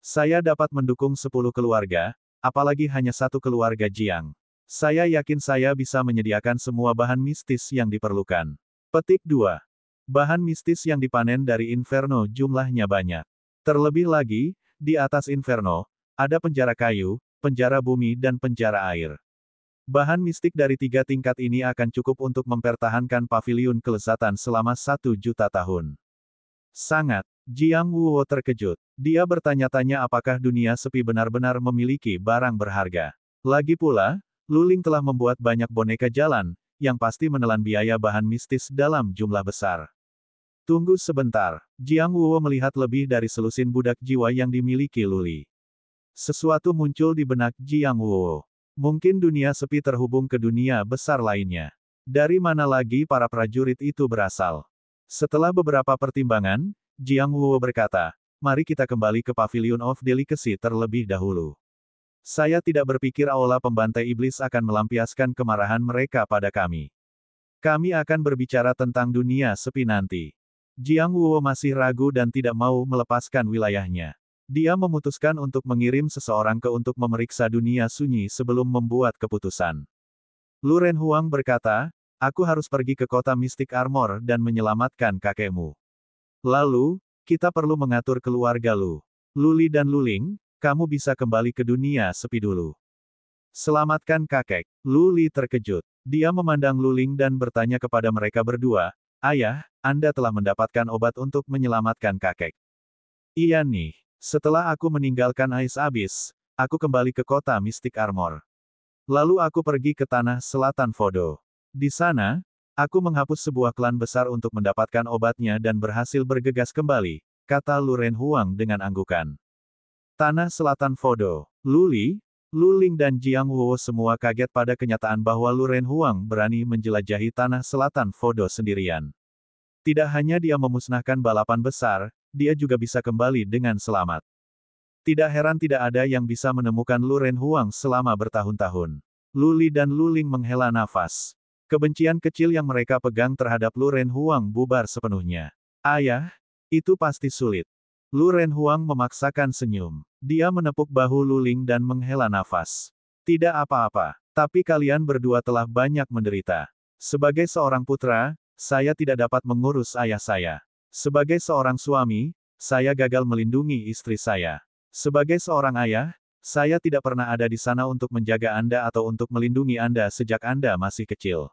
Saya dapat mendukung 10 keluarga, apalagi hanya 1 keluarga Jiang. Saya yakin saya bisa menyediakan semua bahan mistis yang diperlukan. Petik 2. Bahan mistis yang dipanen dari Inferno jumlahnya banyak. Terlebih lagi, di atas Inferno, ada penjara kayu, penjara bumi dan penjara air. Bahan mistik dari 3 tingkat ini akan cukup untuk mempertahankan pavilion kelezatan selama 1 juta tahun. Sangat. Jiang Wuo terkejut. Dia bertanya-tanya apakah dunia sepi benar-benar memiliki barang berharga. Lagi pula, Lu Ling telah membuat banyak boneka jalan, yang pasti menelan biaya bahan mistis dalam jumlah besar. Tunggu sebentar. Jiang Wuo melihat lebih dari selusin budak jiwa yang dimiliki Luli. Sesuatu muncul di benak Jiang Wuo. Mungkin dunia sepi terhubung ke dunia besar lainnya. Dari mana lagi para prajurit itu berasal? Setelah beberapa pertimbangan, Jiang Wuo berkata, mari kita kembali ke Pavilion of Delicacy terlebih dahulu. Saya tidak berpikir Aula Pembantai Iblis akan melampiaskan kemarahan mereka pada kami. Kami akan berbicara tentang dunia sepi nanti. Jiang Wuo masih ragu dan tidak mau melepaskan wilayahnya. Dia memutuskan untuk mengirim seseorang untuk memeriksa dunia sunyi sebelum membuat keputusan. Lu Renhuang berkata, aku harus pergi ke kota Mystic Armor dan menyelamatkan kakekmu. Lalu, kita perlu mengatur keluarga Lu. Luli dan Lu Ling, kamu bisa kembali ke dunia sepi dulu. Selamatkan kakek. Luli terkejut. Dia memandang Lu Ling dan bertanya kepada mereka berdua, Ayah, Anda telah mendapatkan obat untuk menyelamatkan kakek. Iya nih. Setelah aku meninggalkan Ais Abyss, aku kembali ke kota Mystic Armor. Lalu aku pergi ke tanah selatan Fodo. Di sana, aku menghapus sebuah klan besar untuk mendapatkan obatnya dan berhasil bergegas kembali, kata Lu Renhuang dengan anggukan. Tanah selatan Fodo. Luli, Lu Ling dan Jiang Wuo semua kaget pada kenyataan bahwa Lu Renhuang berani menjelajahi tanah selatan Fodo sendirian. Tidak hanya dia memusnahkan balapan besar, dia juga bisa kembali dengan selamat. Tidak heran tidak ada yang bisa menemukan Lu Renhuang selama bertahun-tahun. Luli dan Luling menghela nafas. Kebencian kecil yang mereka pegang terhadap Lu Renhuang bubar sepenuhnya. Ayah, itu pasti sulit. Lu Renhuang memaksakan senyum. Dia menepuk bahu Luling dan menghela nafas. Tidak apa-apa, tapi kalian berdua telah banyak menderita. Sebagai seorang putra, saya tidak dapat mengurus ayah saya. Sebagai seorang suami, saya gagal melindungi istri saya. Sebagai seorang ayah, saya tidak pernah ada di sana untuk menjaga Anda atau untuk melindungi Anda sejak Anda masih kecil.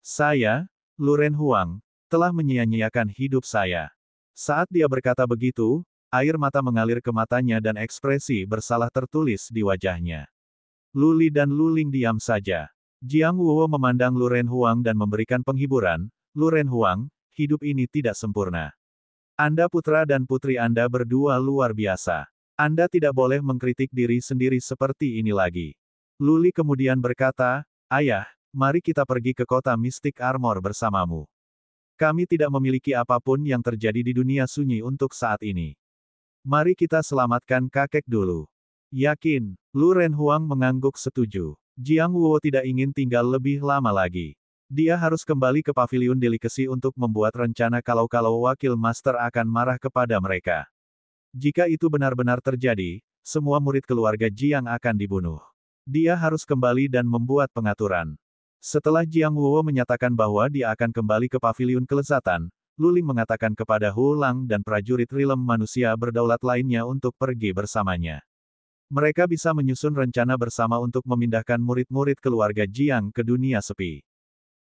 Saya, Lu Renhuang, telah menyia-nyiakan hidup saya. Saat dia berkata begitu, air mata mengalir ke matanya dan ekspresi bersalah tertulis di wajahnya. Luli dan Luling diam saja. Jiang Wuo memandang Lu Renhuang dan memberikan penghiburan. Lu Renhuang, hidup ini tidak sempurna. Anda putra dan putri Anda berdua luar biasa. Anda tidak boleh mengkritik diri sendiri seperti ini lagi. Luli kemudian berkata, Ayah, mari kita pergi ke kota Mystic Armor bersamamu. Kami tidak memiliki apapun yang terjadi di dunia sunyi untuk saat ini. Mari kita selamatkan kakek dulu. Yakin, Lu Renhuang mengangguk setuju. Jiang Wuo tidak ingin tinggal lebih lama lagi. Dia harus kembali ke Pavilion Delicacy untuk membuat rencana kalau wakil master akan marah kepada mereka. Jika itu benar-benar terjadi, semua murid keluarga Jiang akan dibunuh. Dia harus kembali dan membuat pengaturan. Setelah Jiang Wuo menyatakan bahwa dia akan kembali ke Pavilion Kelezatan, Luling mengatakan kepada Hu Lang dan prajurit rilem manusia berdaulat lainnya untuk pergi bersamanya. Mereka bisa menyusun rencana bersama untuk memindahkan murid-murid keluarga Jiang ke dunia sepi.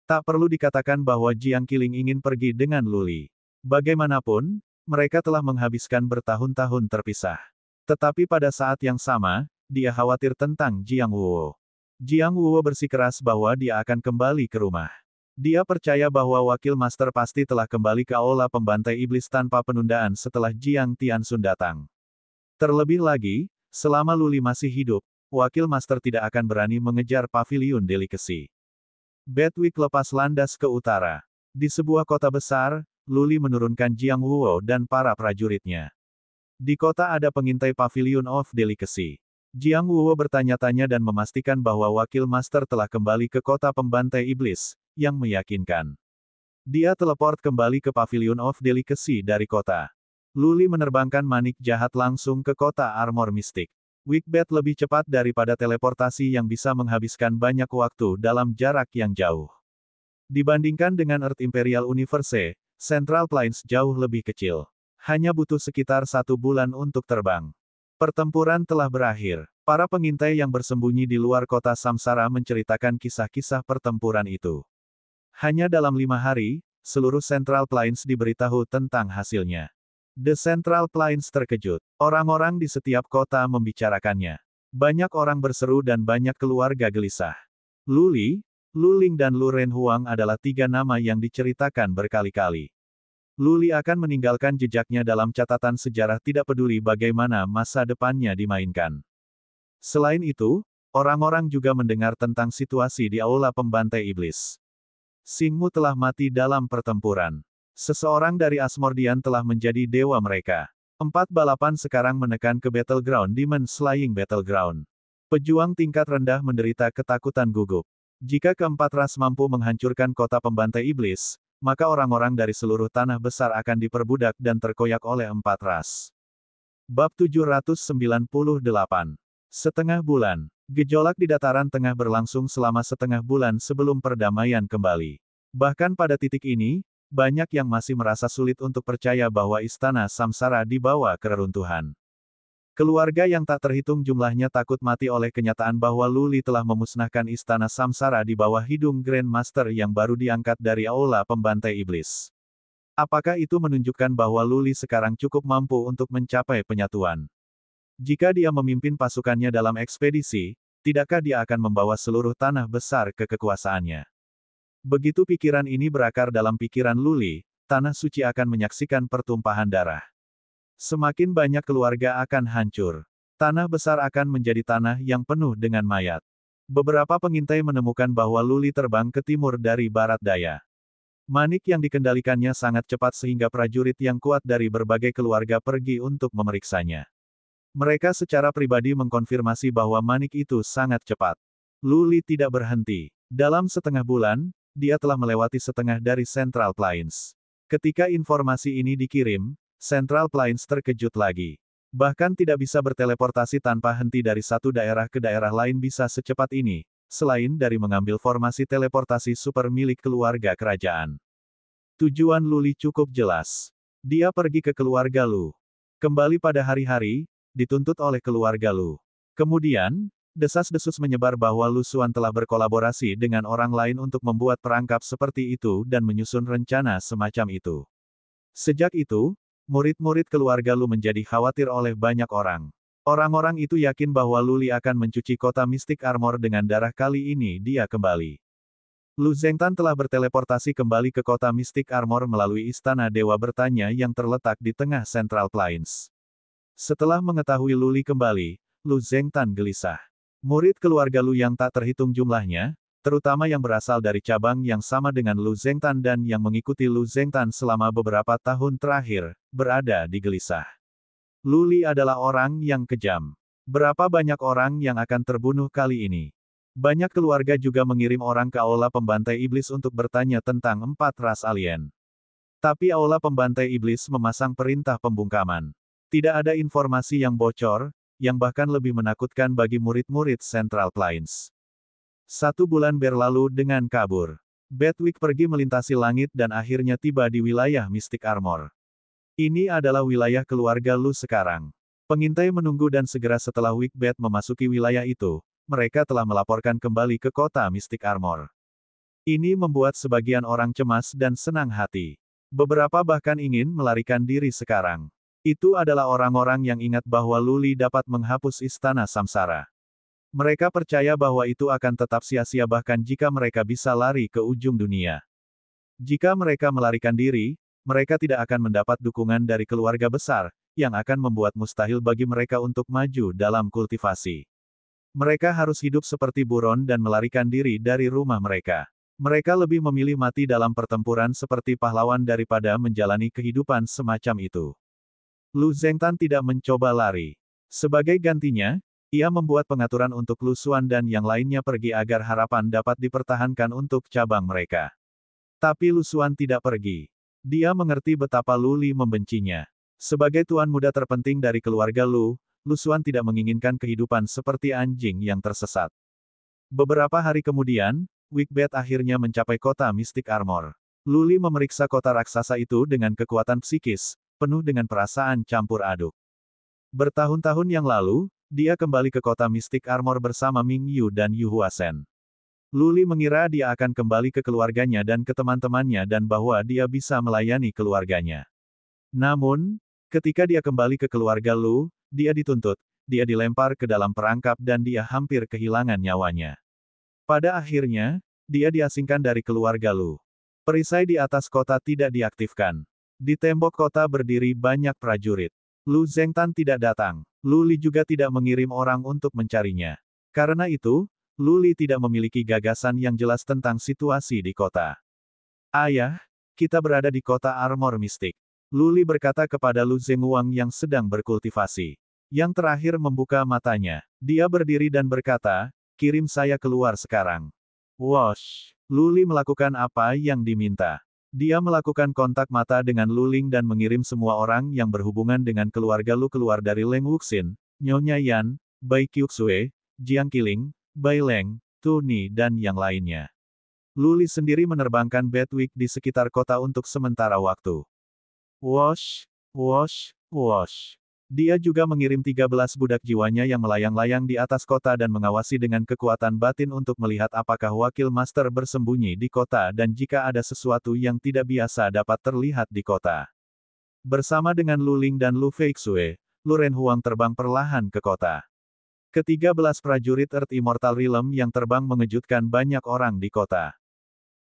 Tak perlu dikatakan bahwa Jiang Qiling ingin pergi dengan Luli. Bagaimanapun, mereka telah menghabiskan bertahun-tahun terpisah. Tetapi pada saat yang sama, dia khawatir tentang Jiang Wuo. Jiang Wuo bersikeras bahwa dia akan kembali ke rumah. Dia percaya bahwa wakil master pasti telah kembali ke aula pembantai iblis tanpa penundaan setelah Jiang Tianxun datang. Terlebih lagi, selama Luli masih hidup, wakil master tidak akan berani mengejar Pavilion Delicacy. Bedwick lepas landas ke utara. Di sebuah kota besar, Luli menurunkan Jiang Wuo dan para prajuritnya. Di kota ada pengintai Pavilion of Delicacy. Jiang Wuo bertanya-tanya dan memastikan bahwa wakil master telah kembali ke kota pembantai iblis, yang meyakinkan. Dia teleport kembali ke Pavilion of Delicacy dari kota. Luli menerbangkan manik jahat langsung ke kota Armor Mistik. Wickbat lebih cepat daripada teleportasi yang bisa menghabiskan banyak waktu dalam jarak yang jauh. Dibandingkan dengan Earth Imperial Universe, Central Plains jauh lebih kecil. Hanya butuh sekitar 1 bulan untuk terbang. Pertempuran telah berakhir. Para pengintai yang bersembunyi di luar kota Samsara menceritakan kisah-kisah pertempuran itu. Hanya dalam 5 hari, seluruh Central Plains diberitahu tentang hasilnya. The Central Plains terkejut. Orang-orang di setiap kota membicarakannya. Banyak orang berseru dan banyak keluarga gelisah. Luli, Luling dan Lu Renhuang adalah 3 nama yang diceritakan berkali-kali. Luli akan meninggalkan jejaknya dalam catatan sejarah tidak peduli bagaimana masa depannya dimainkan. Selain itu, orang-orang juga mendengar tentang situasi di aula pembantai iblis. Xingmu telah mati dalam pertempuran. Seseorang dari Asmordian telah menjadi dewa mereka. 4 balapan sekarang menekan ke Battleground Demon Slaying Battleground. Pejuang tingkat rendah menderita ketakutan gugup. Jika keempat ras mampu menghancurkan kota pembantai iblis, maka orang-orang dari seluruh tanah besar akan diperbudak dan terkoyak oleh 4 ras. Bab 798. Setengah bulan. Gejolak di dataran tengah berlangsung selama setengah bulan sebelum perdamaian kembali. Bahkan pada titik ini, banyak yang masih merasa sulit untuk percaya bahwa istana Samsara dibawa ke reruntuhan. Keluarga yang tak terhitung jumlahnya takut mati oleh kenyataan bahwa Luli telah memusnahkan istana Samsara di bawah hidung Grand Master yang baru diangkat dari aula pembantai iblis. Apakah itu menunjukkan bahwa Luli sekarang cukup mampu untuk mencapai penyatuan? Jika dia memimpin pasukannya dalam ekspedisi, tidakkah dia akan membawa seluruh tanah besar ke kekuasaannya? Begitu pikiran ini berakar dalam pikiran Luli, tanah suci akan menyaksikan pertumpahan darah. Semakin banyak keluarga akan hancur. Tanah besar akan menjadi tanah yang penuh dengan mayat. Beberapa pengintai menemukan bahwa Luli terbang ke timur dari barat daya. Manik yang dikendalikannya sangat cepat sehingga prajurit yang kuat dari berbagai keluarga pergi untuk memeriksanya. Mereka secara pribadi mengkonfirmasi bahwa manik itu sangat cepat. Lu Li tidak berhenti. Dalam setengah bulan, dia telah melewati setengah dari Central Plains. Ketika informasi ini dikirim, Central Plains terkejut lagi. Bahkan tidak bisa berteleportasi tanpa henti dari satu daerah ke daerah lain bisa secepat ini, selain dari mengambil formasi teleportasi super milik keluarga kerajaan. Tujuan Lu Li cukup jelas. Dia pergi ke keluarga Lu. Kembali pada hari-hari, dituntut oleh keluarga Lu. Kemudian, desas-desus menyebar bahwa Lu Xuan telah berkolaborasi dengan orang lain untuk membuat perangkap seperti itu dan menyusun rencana semacam itu. Sejak itu, murid-murid keluarga Lu menjadi khawatir oleh banyak orang. Orang-orang itu yakin bahwa Lu Li akan mencuci kota Mystic Armor dengan darah. Kali ini dia kembali. Lu Zengtan telah berteleportasi kembali ke kota Mystic Armor melalui Istana Dewa Bertanya yang terletak di tengah Central Plains. Setelah mengetahui Lu Li kembali, Lu Zengtan gelisah. Murid keluarga Lu yang tak terhitung jumlahnya, terutama yang berasal dari cabang yang sama dengan Lu Zengtan dan yang mengikuti Lu Zengtan selama beberapa tahun terakhir, berada di gelisah. Lu Li adalah orang yang kejam. Berapa banyak orang yang akan terbunuh kali ini? Banyak keluarga juga mengirim orang ke Aula Pembantai Iblis untuk bertanya tentang 4 ras alien. Tapi Aula Pembantai Iblis memasang perintah pembungkaman. Tidak ada informasi yang bocor, yang bahkan lebih menakutkan bagi murid-murid Central Plains. 1 bulan berlalu dengan kabur. Bedwick pergi melintasi langit dan akhirnya tiba di wilayah Mystic Armor. Ini adalah wilayah keluarga Lu sekarang. Pengintai menunggu dan segera setelah Wickbed memasuki wilayah itu, mereka telah melaporkan kembali ke kota Mystic Armor. Ini membuat sebagian orang cemas dan senang hati. Beberapa bahkan ingin melarikan diri sekarang. Itu adalah orang-orang yang ingat bahwa Lu Li dapat menghapus Istana Samsara. Mereka percaya bahwa itu akan tetap sia-sia bahkan jika mereka bisa lari ke ujung dunia. Jika mereka melarikan diri, mereka tidak akan mendapat dukungan dari keluarga besar, yang akan membuat mustahil bagi mereka untuk maju dalam kultivasi. Mereka harus hidup seperti buron dan melarikan diri dari rumah mereka. Mereka lebih memilih mati dalam pertempuran seperti pahlawan daripada menjalani kehidupan semacam itu. Lu Zengtan tidak mencoba lari. Sebagai gantinya, ia membuat pengaturan untuk Lu Xuan dan yang lainnya pergi agar harapan dapat dipertahankan untuk cabang mereka. Tapi Lu Xuan tidak pergi. Dia mengerti betapa Lu Li membencinya. Sebagai tuan muda terpenting dari keluarga Lu, Lu Xuan tidak menginginkan kehidupan seperti anjing yang tersesat. Beberapa hari kemudian, Wickbed akhirnya mencapai kota Mystic Armor. Lu Li memeriksa kota raksasa itu dengan kekuatan psikis, penuh dengan perasaan campur aduk. Bertahun-tahun yang lalu, dia kembali ke kota Mystic Armor bersama Ming Yu dan Yu Huasen. Lu Li mengira dia akan kembali ke keluarganya dan ke teman-temannya dan bahwa dia bisa melayani keluarganya. Namun, ketika dia kembali ke keluarga Lu, dia dituntut, dia dilempar ke dalam perangkap dan dia hampir kehilangan nyawanya. Pada akhirnya, dia diasingkan dari keluarga Lu. Perisai di atas kota tidak diaktifkan. Di tembok kota berdiri banyak prajurit. Lu Zengtan tidak datang. Lu Li juga tidak mengirim orang untuk mencarinya. Karena itu, Lu Li tidak memiliki gagasan yang jelas tentang situasi di kota. Ayah, kita berada di kota Armor Mistik. Lu Li berkata kepada Lu Zhenguang yang sedang berkultivasi. Yang terakhir membuka matanya. Dia berdiri dan berkata, kirim saya keluar sekarang. Wosh! Lu Li melakukan apa yang diminta. Dia melakukan kontak mata dengan Lu Ling dan mengirim semua orang yang berhubungan dengan keluarga Lu keluar dari Leng Wuxin, Nyonya Yan, Bai Qiuxue, Jiang Qiling, Bai Leng, Tu Ni dan yang lainnya. Lu Li sendiri menerbangkan Bedwick di sekitar kota untuk sementara waktu. Wosh, wosh, wosh. Dia juga mengirim 13 budak jiwanya yang melayang-layang di atas kota dan mengawasi dengan kekuatan batin untuk melihat apakah wakil master bersembunyi di kota dan jika ada sesuatu yang tidak biasa dapat terlihat di kota. Bersama dengan Lu Ling dan Lu Feixue, Lu Renhuang terbang perlahan ke kota. Ke-13 prajurit Earth Immortal Realm yang terbang mengejutkan banyak orang di kota.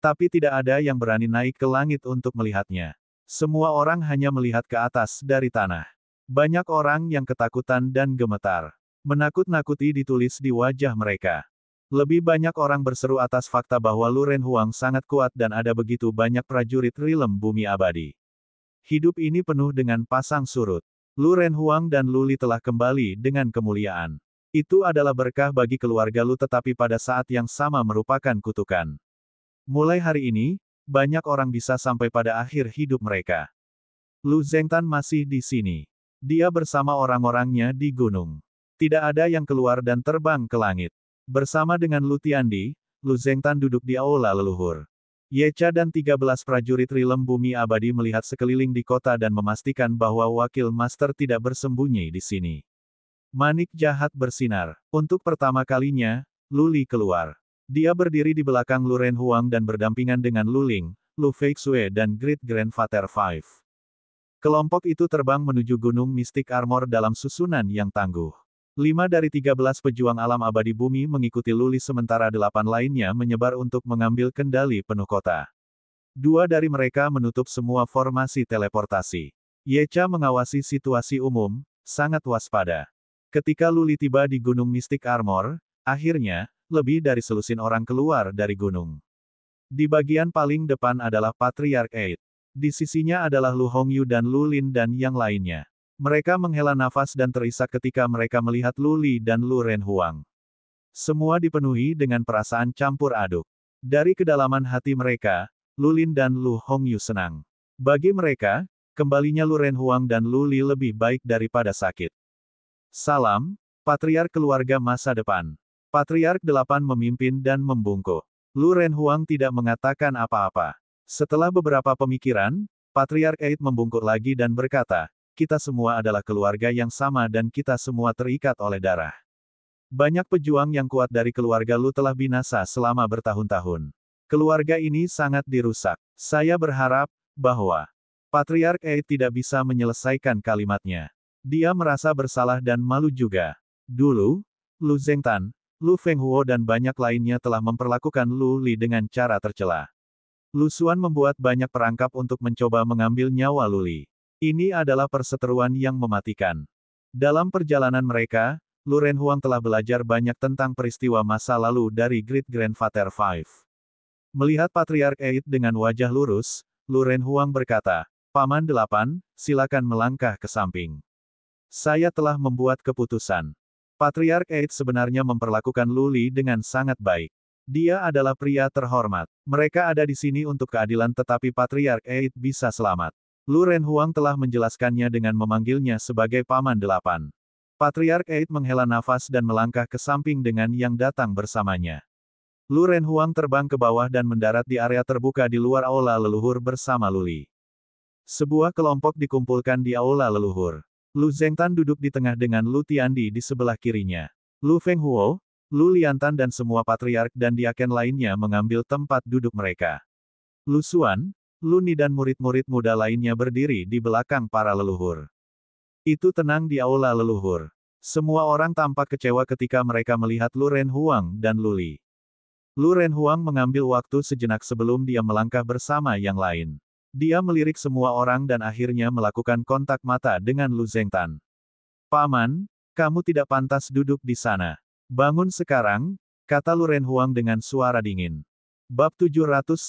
Tapi tidak ada yang berani naik ke langit untuk melihatnya. Semua orang hanya melihat ke atas dari tanah. Banyak orang yang ketakutan dan gemetar. Menakut-nakuti ditulis di wajah mereka. Lebih banyak orang berseru atas fakta bahwa Lu Renhuang sangat kuat dan ada begitu banyak prajurit Realm Bumi Abadi. Hidup ini penuh dengan pasang surut. Lu Renhuang dan Lu Li telah kembali dengan kemuliaan. Itu adalah berkah bagi keluarga Lu tetapi pada saat yang sama merupakan kutukan. Mulai hari ini, banyak orang bisa sampai pada akhir hidup mereka. Lu Zengtan masih di sini. Dia bersama orang-orangnya di gunung. Tidak ada yang keluar dan terbang ke langit. Bersama dengan Lu Tiandi, Lu Zengtan duduk di aula leluhur. Yecha dan 13 prajurit Rilem Bumi Abadi melihat sekeliling di kota dan memastikan bahwa wakil master tidak bersembunyi di sini. Manik jahat bersinar. Untuk pertama kalinya, Lu Li keluar. Dia berdiri di belakang Lu Renhuang dan berdampingan dengan Lu Ling, Lu Feixue dan Great Grandfather Five. Kelompok itu terbang menuju Gunung Mystic Armor dalam susunan yang tangguh. 5 dari 13 pejuang alam abadi bumi mengikuti Lu Li sementara 8 lainnya menyebar untuk mengambil kendali penuh kota. 2 dari mereka menutup semua formasi teleportasi. Yecha mengawasi situasi umum, sangat waspada. Ketika Lu Li tiba di Gunung Mystic Armor, akhirnya, lebih dari selusin orang keluar dari gunung. Di bagian paling depan adalah Patriarch Eid. Di sisinya adalah Lu Hongyu dan Lu Lin dan yang lainnya. Mereka menghela nafas dan terisak ketika mereka melihat Lu Li dan Lu Renhuang. Semua dipenuhi dengan perasaan campur aduk. Dari kedalaman hati mereka, Lu Lin dan Lu Hongyu senang. Bagi mereka, kembalinya Lu Renhuang dan Lu Li lebih baik daripada sakit. Salam, Patriark Keluarga Masa Depan. Patriark 8 memimpin dan membungkuk. Lu Renhuang tidak mengatakan apa-apa. Setelah beberapa pemikiran, Patriark Eid membungkuk lagi dan berkata, kita semua adalah keluarga yang sama dan kita semua terikat oleh darah. Banyak pejuang yang kuat dari keluarga Lu telah binasa selama bertahun-tahun. Keluarga ini sangat dirusak. Saya berharap bahwa Patriark Eid tidak bisa menyelesaikan kalimatnya. Dia merasa bersalah dan malu juga. Dulu, Lu Zengtan, Lu Fenghuo dan banyak lainnya telah memperlakukan Lu Li dengan cara tercela. Lu Xuan membuat banyak perangkap untuk mencoba mengambil nyawa Lu Li. Ini adalah perseteruan yang mematikan. Dalam perjalanan mereka, Lu Renhuang telah belajar banyak tentang peristiwa masa lalu dari Great Grandfather Five. Melihat Patriark Eid dengan wajah lurus, Lu Renhuang berkata, Paman 8, silakan melangkah ke samping. Saya telah membuat keputusan. Patriark Eid sebenarnya memperlakukan Lu Li dengan sangat baik. Dia adalah pria terhormat. Mereka ada di sini untuk keadilan tetapi Patriark Eid bisa selamat. Lu Renhuang telah menjelaskannya dengan memanggilnya sebagai Paman 8. Patriark Eid menghela nafas dan melangkah ke samping dengan yang datang bersamanya. Lu Renhuang terbang ke bawah dan mendarat di area terbuka di luar aula leluhur bersama Lu Li. Sebuah kelompok dikumpulkan di aula leluhur. Lu Zengtan duduk di tengah dengan Lu Tiandi di sebelah kirinya. Lu Fenghuo, Lu Liantan dan semua patriark dan diaken lainnya mengambil tempat duduk mereka. Lu Xuan, Lu Ni dan murid-murid muda lainnya berdiri di belakang para leluhur. Itu tenang di aula leluhur. Semua orang tampak kecewa ketika mereka melihat Lu Renhuang dan Lu Li. Lu Renhuang mengambil waktu sejenak sebelum dia melangkah bersama yang lain. Dia melirik semua orang dan akhirnya melakukan kontak mata dengan Lu Zengtan. Paman, kamu tidak pantas duduk di sana. Bangun sekarang, kata Lu Renhuang dengan suara dingin. Bab 799.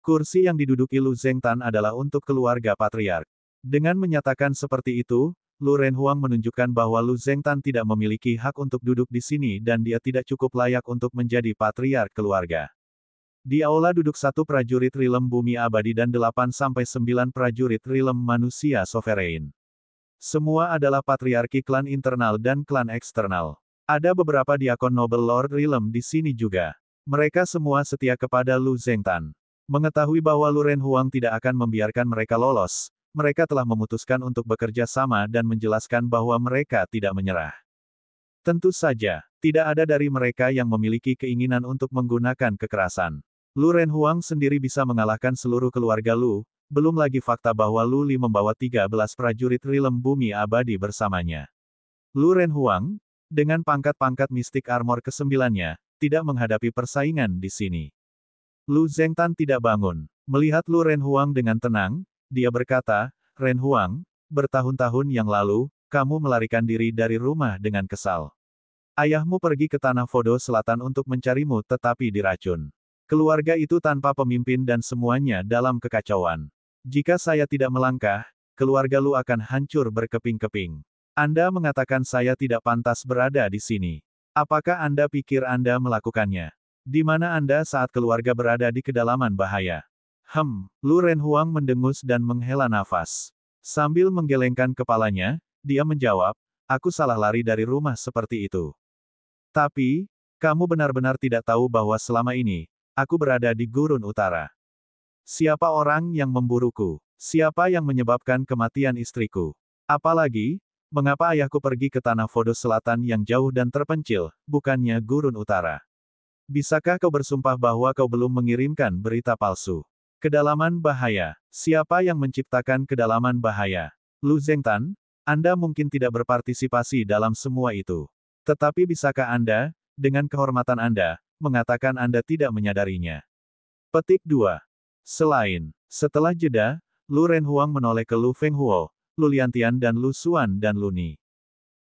Kursi yang diduduki Lu Zengtan adalah untuk keluarga patriark. Dengan menyatakan seperti itu, Lu Renhuang menunjukkan bahwa Lu Zengtan tidak memiliki hak untuk duduk di sini dan dia tidak cukup layak untuk menjadi patriark keluarga. Di aula duduk 1 prajurit Rilem Bumi Abadi dan 8-9 prajurit Rilem Manusia Sovereign. Semua adalah patriarki klan internal dan klan eksternal. Ada beberapa diakon Noble Lord Rilem di sini juga. Mereka semua setia kepada Lu Zengtan. Mengetahui bahwa Lu Renhuang tidak akan membiarkan mereka lolos, mereka telah memutuskan untuk bekerja sama dan menjelaskan bahwa mereka tidak menyerah. Tentu saja, tidak ada dari mereka yang memiliki keinginan untuk menggunakan kekerasan. Lu Renhuang sendiri bisa mengalahkan seluruh keluarga Lu, belum lagi fakta bahwa Lu Li membawa 13 prajurit Rilem Bumi Abadi bersamanya. Lu Renhuang, dengan pangkat-pangkat mistik armor ke-9-nya, tidak menghadapi persaingan di sini. Lu Zengtan tidak bangun. Melihat Lu Renhuang dengan tenang, dia berkata, Renhuang, bertahun-tahun yang lalu, kamu melarikan diri dari rumah dengan kesal. Ayahmu pergi ke Tanah Fodo Selatan untuk mencarimu tetapi diracun. Keluarga itu tanpa pemimpin dan semuanya dalam kekacauan. Jika saya tidak melangkah, keluarga Lu akan hancur berkeping-keping. Anda mengatakan saya tidak pantas berada di sini. Apakah Anda pikir Anda melakukannya? Di mana Anda saat keluarga berada di kedalaman bahaya? Lu Renhuang mendengus dan menghela nafas. Sambil menggelengkan kepalanya, dia menjawab, aku salah lari dari rumah seperti itu. Tapi, kamu benar-benar tidak tahu bahwa selama ini, aku berada di gurun utara. Siapa orang yang memburuku? Siapa yang menyebabkan kematian istriku? Apalagi, mengapa ayahku pergi ke tanah Fodos Selatan yang jauh dan terpencil, bukannya gurun utara? Bisakah kau bersumpah bahwa kau belum mengirimkan berita palsu? Kedalaman bahaya. Siapa yang menciptakan kedalaman bahaya? Lu Zengtan, Anda mungkin tidak berpartisipasi dalam semua itu. Tetapi bisakah Anda, dengan kehormatan Anda, mengatakan Anda tidak menyadarinya? Petik 2. Setelah jeda, Lu Renhuang menoleh ke Lu Fenghuo, Lu Liantian dan Lu Xuan dan Lu Ni.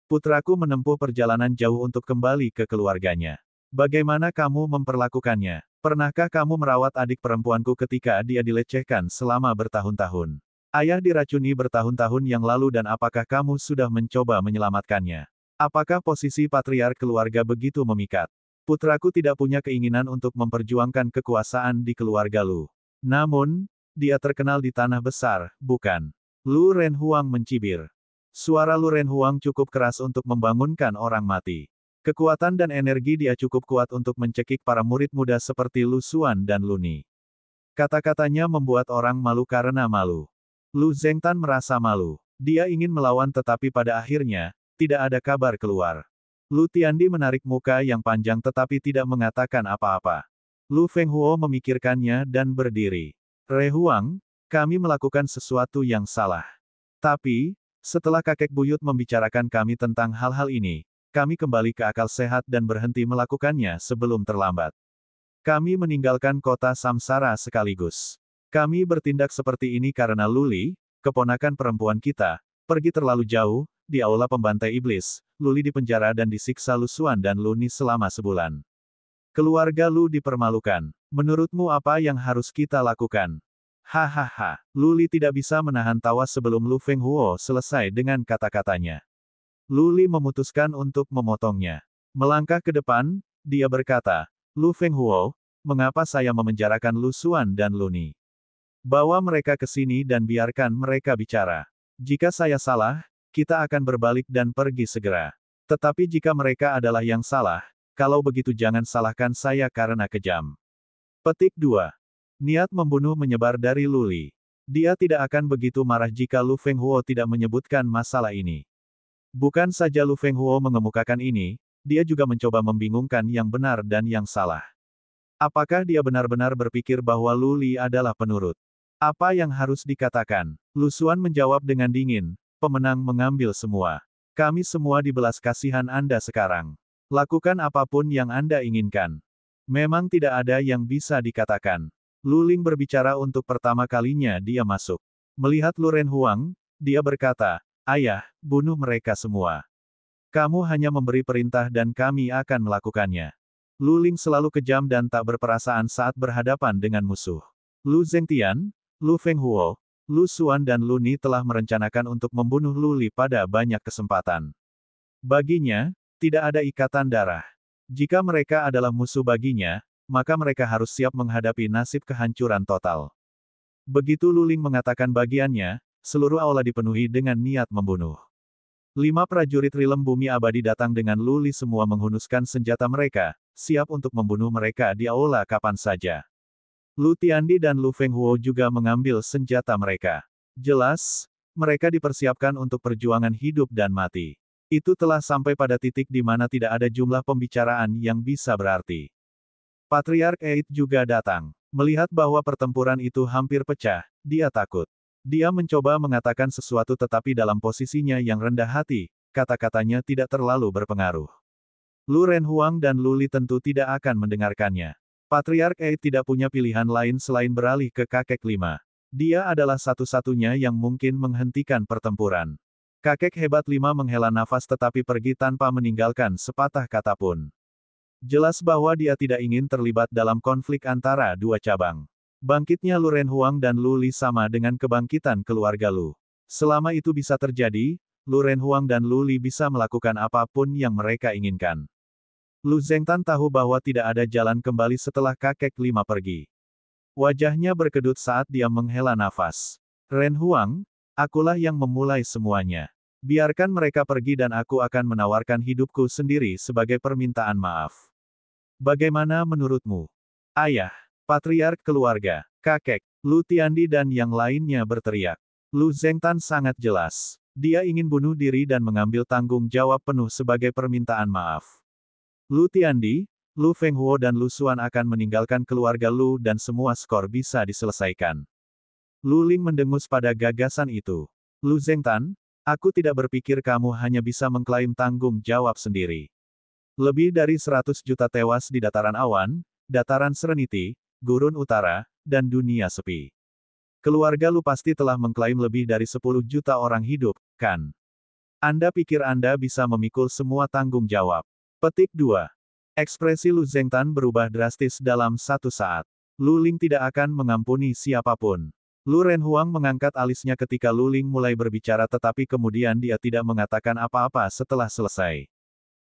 Putraku menempuh perjalanan jauh untuk kembali ke keluarganya. Bagaimana kamu memperlakukannya? Pernahkah kamu merawat adik perempuanku ketika dia dilecehkan selama bertahun-tahun? Ayah diracuni bertahun-tahun yang lalu dan apakah kamu sudah mencoba menyelamatkannya? Apakah posisi patriark keluarga begitu memikat? Putraku tidak punya keinginan untuk memperjuangkan kekuasaan di keluarga Lu. Namun, dia terkenal di tanah besar, bukan? Lu Renhuang mencibir. Suara Lu Renhuang cukup keras untuk membangunkan orang mati. Kekuatan dan energi dia cukup kuat untuk mencekik para murid muda seperti Lu Xuan dan Lu Ni. Kata-katanya membuat orang malu karena malu. Lu Zengtan merasa malu. Dia ingin melawan tetapi pada akhirnya, tidak ada kabar keluar. Lu Tiandi menarik muka yang panjang tetapi tidak mengatakan apa-apa. Lu Fenghuo memikirkannya dan berdiri. Rehuang, kami melakukan sesuatu yang salah. Tapi, setelah kakek buyut membicarakan kami tentang hal-hal ini, kami kembali ke akal sehat dan berhenti melakukannya sebelum terlambat. Kami meninggalkan kota Samsara sekaligus. Kami bertindak seperti ini karena Luli, keponakan perempuan kita, pergi terlalu jauh, di aula pembantai iblis, Luli dipenjara dan disiksa Lu Xuan dan Lu Ni selama sebulan. Keluarga Lu dipermalukan. Menurutmu apa yang harus kita lakukan? Hahaha. Luli tidak bisa menahan tawa sebelum Lu Fenghuo selesai dengan kata-katanya. Luli memutuskan untuk memotongnya. Melangkah ke depan, dia berkata, Lu Fenghuo, mengapa saya memenjarakan Lu Xuan dan Lu Ni? Bawa mereka ke sini dan biarkan mereka bicara. Jika saya salah, kita akan berbalik dan pergi segera. Tetapi jika mereka adalah yang salah, kalau begitu jangan salahkan saya karena kejam. Petik 2. Niat membunuh menyebar dari Luli. Dia tidak akan begitu marah jika Lu Fenghuo tidak menyebutkan masalah ini. Bukan saja Lu Fenghuo mengemukakan ini, dia juga mencoba membingungkan yang benar dan yang salah. Apakah dia benar-benar berpikir bahwa Luli adalah penurut? Apa yang harus dikatakan? Lu Xuan menjawab dengan dingin, pemenang mengambil semua. Kami semua di belas kasihan Anda sekarang. Lakukan apapun yang Anda inginkan. Memang tidak ada yang bisa dikatakan. Lu Ling berbicara untuk pertama kalinya dia masuk. Melihat Lu Renhuang, dia berkata, Ayah, bunuh mereka semua. Kamu hanya memberi perintah dan kami akan melakukannya. Lu Ling selalu kejam dan tak berperasaan saat berhadapan dengan musuh. Lu Zengtian, Lu Fenghuo, Lu Xuan dan Lu Ni telah merencanakan untuk membunuh Luli pada banyak kesempatan. Baginya, tidak ada ikatan darah. Jika mereka adalah musuh baginya, maka mereka harus siap menghadapi nasib kehancuran total. Begitu Lu Ling mengatakan bagiannya, seluruh aula dipenuhi dengan niat membunuh. 5 prajurit rilem bumi abadi datang dengan Luli semua menghunuskan senjata mereka, siap untuk membunuh mereka di aula kapan saja. Lu Tiandi dan Lu Fenghuo juga mengambil senjata mereka. Jelas, mereka dipersiapkan untuk perjuangan hidup dan mati. Itu telah sampai pada titik di mana tidak ada jumlah pembicaraan yang bisa berarti. Patriark Eid juga datang. Melihat bahwa pertempuran itu hampir pecah, dia takut. Dia mencoba mengatakan sesuatu tetapi dalam posisinya yang rendah hati, kata-katanya tidak terlalu berpengaruh. Lu Renhuang dan Luli tentu tidak akan mendengarkannya. Patriark Eid tidak punya pilihan lain selain beralih ke kakek 5. Dia adalah satu-satunya yang mungkin menghentikan pertempuran. Kakek hebat 5 menghela nafas tetapi pergi tanpa meninggalkan sepatah kata pun. Jelas bahwa dia tidak ingin terlibat dalam konflik antara dua cabang. Bangkitnya Lu Renhuang dan Lu Li sama dengan kebangkitan keluarga Lu. Selama itu bisa terjadi, Lu Renhuang dan Lu Li bisa melakukan apapun yang mereka inginkan. Lu Zengtan tahu bahwa tidak ada jalan kembali setelah kakek 5 pergi. Wajahnya berkedut saat dia menghela nafas. Renhuang, akulah yang memulai semuanya. Biarkan mereka pergi dan aku akan menawarkan hidupku sendiri sebagai permintaan maaf. Bagaimana menurutmu? Ayah, patriark keluarga, kakek, Lu Tiandi dan yang lainnya berteriak. Lu Zengtan sangat jelas. Dia ingin bunuh diri dan mengambil tanggung jawab penuh sebagai permintaan maaf. Lu Tiandi, Lu Fenghuo dan Lu Xuan akan meninggalkan keluarga Lu dan semua skor bisa diselesaikan. Lu Ling mendengus pada gagasan itu. Lu Zengtan, aku tidak berpikir kamu hanya bisa mengklaim tanggung jawab sendiri. Lebih dari 100 juta tewas di dataran awan, dataran Serenity, Gurun Utara, dan dunia sepi. Keluarga Lu pasti telah mengklaim lebih dari 10 juta orang hidup, kan? Anda pikir Anda bisa memikul semua tanggung jawab? Petik 2. Ekspresi Lu Zengtan berubah drastis dalam satu saat. Lu Ling tidak akan mengampuni siapapun. Lu Renhuang mengangkat alisnya ketika Lu Ling mulai berbicara tetapi kemudian dia tidak mengatakan apa-apa setelah selesai.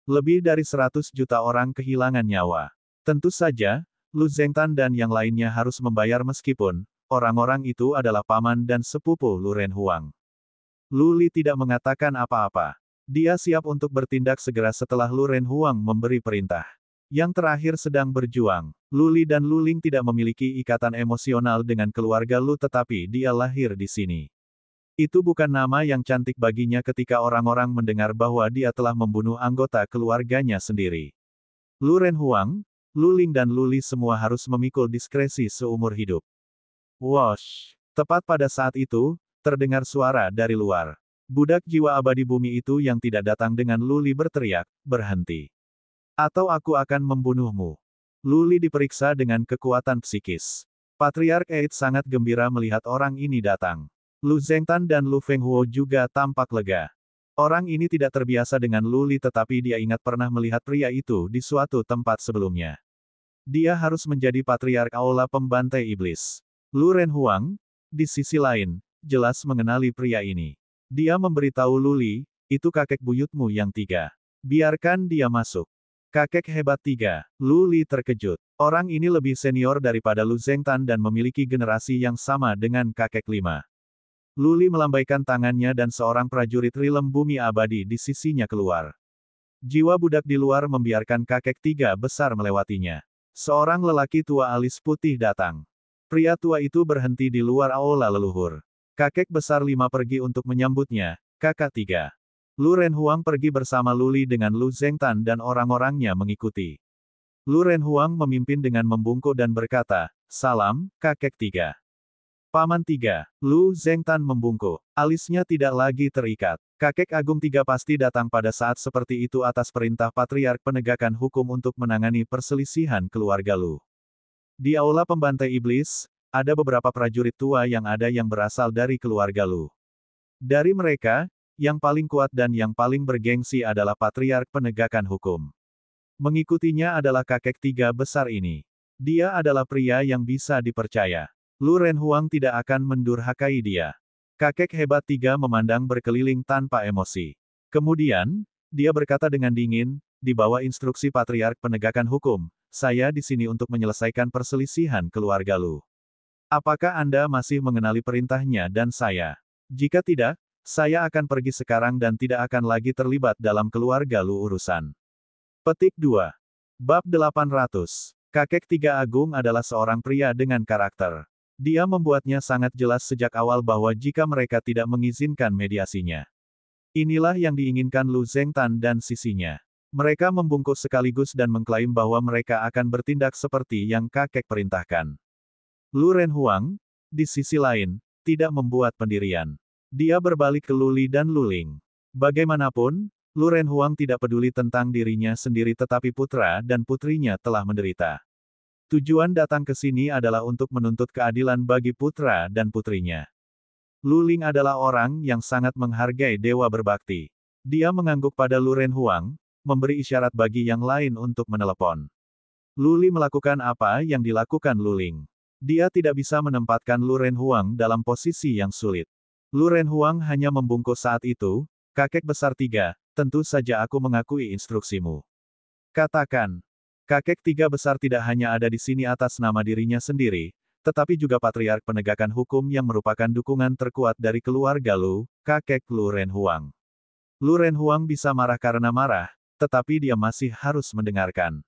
Lebih dari 100 juta orang kehilangan nyawa. Tentu saja, Lu Zengtan dan yang lainnya harus membayar meskipun, orang-orang itu adalah paman dan sepupu Lu Renhuang. Lu Li tidak mengatakan apa-apa. Dia siap untuk bertindak segera setelah Lu Renhuang memberi perintah. Yang terakhir sedang berjuang. Lu Li dan Lu Ling tidak memiliki ikatan emosional dengan keluarga Lu tetapi dia lahir di sini. Itu bukan nama yang cantik baginya ketika orang-orang mendengar bahwa dia telah membunuh anggota keluarganya sendiri. Lu Renhuang, Lu Ling dan Lu Li semua harus memikul diskresi seumur hidup. Wosh! Tepat pada saat itu, terdengar suara dari luar. Budak jiwa abadi bumi itu yang tidak datang dengan Lu Li berteriak, berhenti. Atau aku akan membunuhmu. Lu Li diperiksa dengan kekuatan psikis. Patriark Eid sangat gembira melihat orang ini datang. Lu Zengtan dan Lu Fenghuo juga tampak lega. Orang ini tidak terbiasa dengan Lu Li tetapi dia ingat pernah melihat pria itu di suatu tempat sebelumnya. Dia harus menjadi patriark aula pembantai iblis. Lu Renhuang, di sisi lain, jelas mengenali pria ini. Dia memberitahu Lu Li, itu kakek buyutmu yang 3. Biarkan dia masuk. Kakek hebat 3. Lu Li terkejut. Orang ini lebih senior daripada Lu Zengtan dan memiliki generasi yang sama dengan kakek 5. Lu Li melambaikan tangannya dan seorang prajurit rilem bumi abadi di sisinya keluar. Jiwa budak di luar membiarkan kakek 3 besar melewatinya. Seorang lelaki tua alis putih datang. Pria tua itu berhenti di luar aula leluhur. Kakek besar 5 pergi untuk menyambutnya, kakak 3. Lu Renhuang pergi bersama Lu Li dengan Lu Zengtan dan orang-orangnya mengikuti. Lu Renhuang memimpin dengan membungkuk dan berkata, "Salam, kakek 3. Paman 3. Lu Zengtan membungkuk. Alisnya tidak lagi terikat. Kakek Agung 3 pasti datang pada saat seperti itu atas perintah Patriark Penegakan Hukum untuk menangani perselisihan keluarga Lu. Di aula pembantai iblis, ada beberapa prajurit tua yang berasal dari keluarga Lu. Dari mereka, yang paling kuat dan yang paling bergengsi adalah Patriark Penegakan Hukum. Mengikutinya adalah kakek 3 besar ini. Dia adalah pria yang bisa dipercaya. Lu Renhuang tidak akan mendurhakai dia. Kakek hebat 3 memandang berkeliling tanpa emosi. Kemudian, dia berkata dengan dingin, di bawah instruksi Patriark Penegakan Hukum, saya di sini untuk menyelesaikan perselisihan keluarga Lu. Apakah Anda masih mengenali perintahnya dan saya? Jika tidak, saya akan pergi sekarang dan tidak akan lagi terlibat dalam keluarga Lu urusan. Petik 2. Bab 800. Kakek 3 Agung adalah seorang pria dengan karakter. Dia membuatnya sangat jelas sejak awal bahwa jika mereka tidak mengizinkan mediasinya. Inilah yang diinginkan Lu Zengtan dan sisinya. Mereka membungkuk sekaligus dan mengklaim bahwa mereka akan bertindak seperti yang kakek perintahkan. Lu Renhuang, di sisi lain, tidak membuat pendirian. Dia berbalik ke Lu Li dan Lu Ling. Bagaimanapun, Lu Renhuang tidak peduli tentang dirinya sendiri tetapi putra dan putrinya telah menderita. Tujuan datang ke sini adalah untuk menuntut keadilan bagi putra dan putrinya. Lu Ling adalah orang yang sangat menghargai dewa berbakti. Dia mengangguk pada Lu Renhuang, memberi isyarat bagi yang lain untuk menelepon. Lu Li melakukan apa yang dilakukan Lu Ling. Dia tidak bisa menempatkan Lu Renhuang dalam posisi yang sulit. Lu Renhuang hanya membungkuk saat itu, Kakek besar 3, tentu saja aku mengakui instruksimu. Katakan. Kakek 3 besar tidak hanya ada di sini atas nama dirinya sendiri, tetapi juga patriark penegakan hukum yang merupakan dukungan terkuat dari keluarga Lu, kakek Lu Renhuang. Lu Renhuang bisa marah karena marah, tetapi dia masih harus mendengarkan.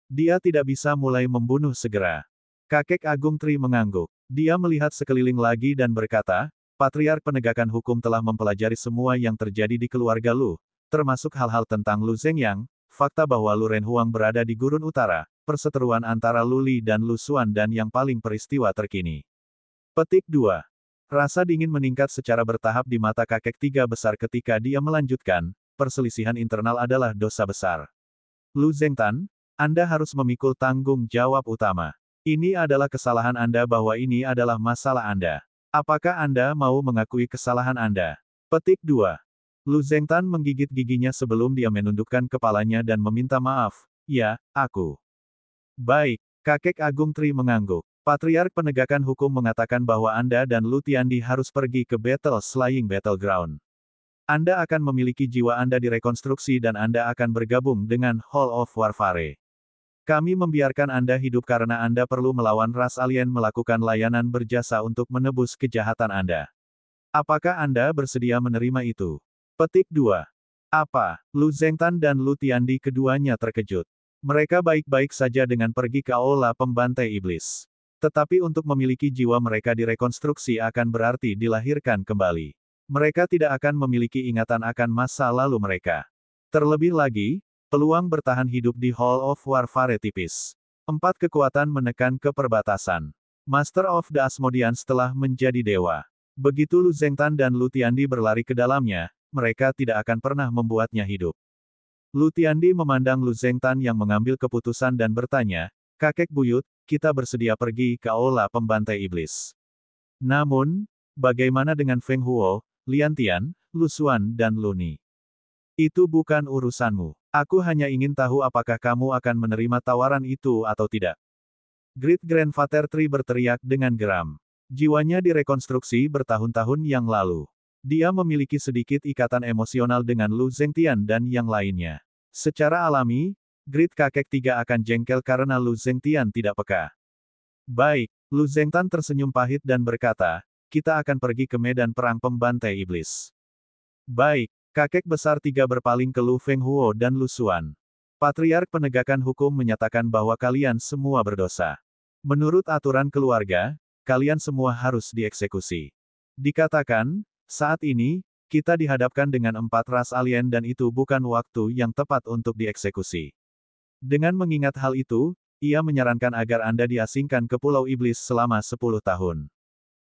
Dia tidak bisa mulai membunuh segera. Kakek Agung Tri mengangguk. Dia melihat sekeliling lagi dan berkata, patriark penegakan hukum telah mempelajari semua yang terjadi di keluarga Lu, termasuk hal-hal tentang Lu Zhengyang, fakta bahwa Lu Renhuang berada di Gurun Utara, perseteruan antara Lu Li dan Lu Xuan dan yang paling peristiwa terkini. Petik 2. Rasa dingin meningkat secara bertahap di mata kakek 3 besar ketika dia melanjutkan, perselisihan internal adalah dosa besar. Lu Zhengtan, Anda harus memikul tanggung jawab utama. Ini adalah kesalahan Anda bahwa ini adalah masalah Anda. Apakah Anda mau mengakui kesalahan Anda? Petik 2. Lu Zhengtan menggigit giginya sebelum dia menundukkan kepalanya dan meminta maaf. Ya, aku. Baik, kakek Agung Tri mengangguk. Patriark penegakan hukum mengatakan bahwa Anda dan Lu Tiandi harus pergi ke Battle Slaying Battleground. Anda akan memiliki jiwa Anda direkonstruksi dan Anda akan bergabung dengan Hall of Warfare. Kami membiarkan Anda hidup karena Anda perlu melawan ras alien melakukan layanan berjasa untuk menebus kejahatan Anda. Apakah Anda bersedia menerima itu? Petik 2. Apa? Lu Zhengtan dan Lu Tiandi keduanya terkejut. Mereka baik-baik saja dengan pergi ke aula pembantai iblis. Tetapi untuk memiliki jiwa mereka direkonstruksi akan berarti dilahirkan kembali. Mereka tidak akan memiliki ingatan akan masa lalu mereka. Terlebih lagi, peluang bertahan hidup di Hall of Warfare tipis. 4 kekuatan menekan ke perbatasan. Master of the Asmodeans telah menjadi dewa. Begitu Lu Zhengtan dan Lu Tiandi berlari ke dalamnya, mereka tidak akan pernah membuatnya hidup. Lu Tiandi memandang Lu Zhengtan yang mengambil keputusan dan bertanya, kakek buyut, kita bersedia pergi ke aula pembantai iblis. Namun, bagaimana dengan Feng Huo, Lian Tian, Lu Xuan dan Lu Ni? Itu bukan urusanmu. Aku hanya ingin tahu apakah kamu akan menerima tawaran itu atau tidak. Great Grandfather Tri berteriak dengan geram. Jiwanya direkonstruksi bertahun-tahun yang lalu. Dia memiliki sedikit ikatan emosional dengan Lu Zhengtian dan yang lainnya. Secara alami, Great Kakek 3 akan jengkel karena Lu Zhengtian tidak peka. Baik, Lu Zhengtan tersenyum pahit dan berkata, kita akan pergi ke medan perang pembantai iblis. Baik, kakek besar 3 berpaling ke Lu Feng Huo dan Lu Xuan. Patriark penegakan hukum menyatakan bahwa kalian semua berdosa. Menurut aturan keluarga, kalian semua harus dieksekusi. Dikatakan, saat ini, kita dihadapkan dengan 4 ras alien dan itu bukan waktu yang tepat untuk dieksekusi. Dengan mengingat hal itu, ia menyarankan agar Anda diasingkan ke Pulau Iblis selama 10 tahun.